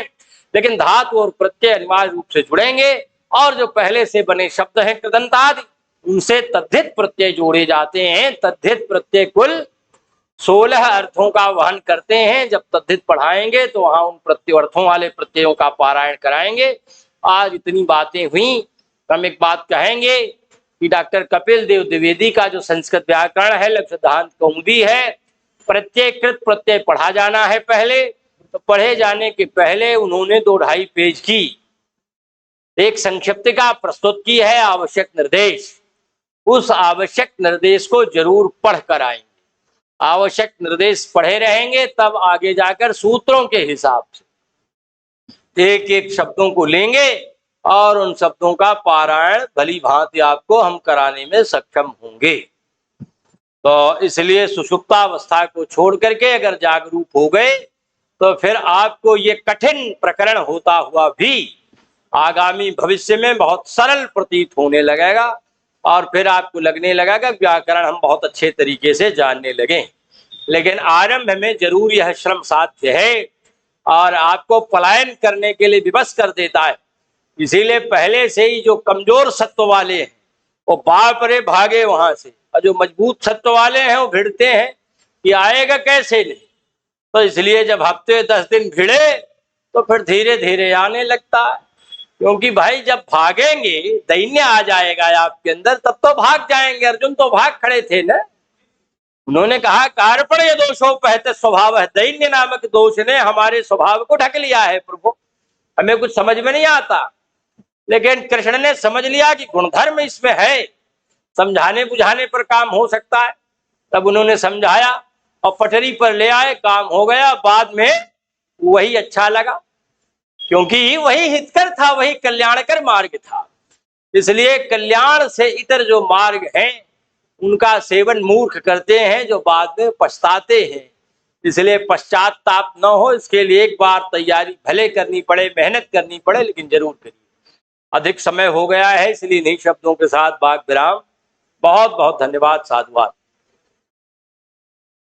लेकिन धातु और प्रत्यय अनिवार्य रूप से जुड़ेंगे। और जो पहले से बने शब्द हैं कृदंतादि उनसे तद्धित प्रत्यय जोड़े जाते हैं। तद्धित प्रत्यय कुल 16 अर्थों का वहन करते हैं। जब तद्धित पढ़ाएंगे तो वहां उन प्रत्यर्थों वाले प्रत्ययों का पारायण कराएंगे। आज इतनी बातें हुई, हम एक बात कहेंगे कि डॉक्टर कपिल देव द्विवेदी का जो संस्कृत व्याकरण है, लघु सिद्धांत कौमुदी है, प्रत्यय कृत प्रत्यय पढ़ा जाना है पहले। तो पढ़े जाने के पहले उन्होंने 2-2.5 पेज की एक संक्षिप्तिका प्रस्तुत की है, आवश्यक निर्देश। उस आवश्यक निर्देश को जरूर पढ़ कर आएंगे। आवश्यक निर्देश पढ़े रहेंगे तब आगे जाकर सूत्रों के हिसाब से एक एक शब्दों को लेंगे और उन शब्दों का पारायण भली भांति आपको हम कराने में सक्षम होंगे। तो इसलिए सुषुप्तावस्था को छोड़ करके अगर जागरूक हो गए तो फिर आपको ये कठिन प्रकरण होता हुआ भी आगामी भविष्य में बहुत सरल प्रतीत होने लगेगा और फिर आपको लगने लगेगा व्याकरण हम बहुत अच्छे तरीके से जानने लगे। लेकिन आरंभ में जरूर यह श्रम साध्य है और आपको पलायन करने के लिए विवश कर देता है। इसीलिए पहले से ही जो कमजोर सत्व वाले हैं वो बाप रे भागे वहां से, और जो मजबूत सत्व वाले हैं वो भिड़ते हैं कि आएगा कैसे नहीं। तो इसलिए जब हफ्ते 10 दिन भिड़े तो फिर धीरे धीरे आने लगता है, क्योंकि भाई जब भागेंगे दैन्य आ जाएगा आपके अंदर, तब तो भाग जाएंगे। अर्जुन तो भाग खड़े थे ना, उन्होंने कहा कार्पण ये दोषों पहते स्वभाव है, दैन्य नामक दोष ने हमारे स्वभाव को ढक लिया है प्रभु, हमें कुछ समझ में नहीं आता। लेकिन कृष्ण ने समझ लिया कि गुणधर्म इसमें है, समझाने बुझाने पर काम हो सकता है। तब उन्होंने समझाया और पटरी पर ले आए, काम हो गया। बाद में वही अच्छा लगा, क्योंकि वही हितकर था, वही कल्याणकर मार्ग था। इसलिए कल्याण से इतर जो मार्ग हैं उनका सेवन मूर्ख करते हैं जो बाद में पछताते हैं। इसलिए पश्चाताप न हो इसके लिए एक बार तैयारी भले करनी पड़े, मेहनत करनी पड़े, लेकिन जरूर करिए। अधिक समय हो गया है इसलिए नहीं शब्दों के साथ भाग विराम। बहुत बहुत धन्यवाद, साधुवाद।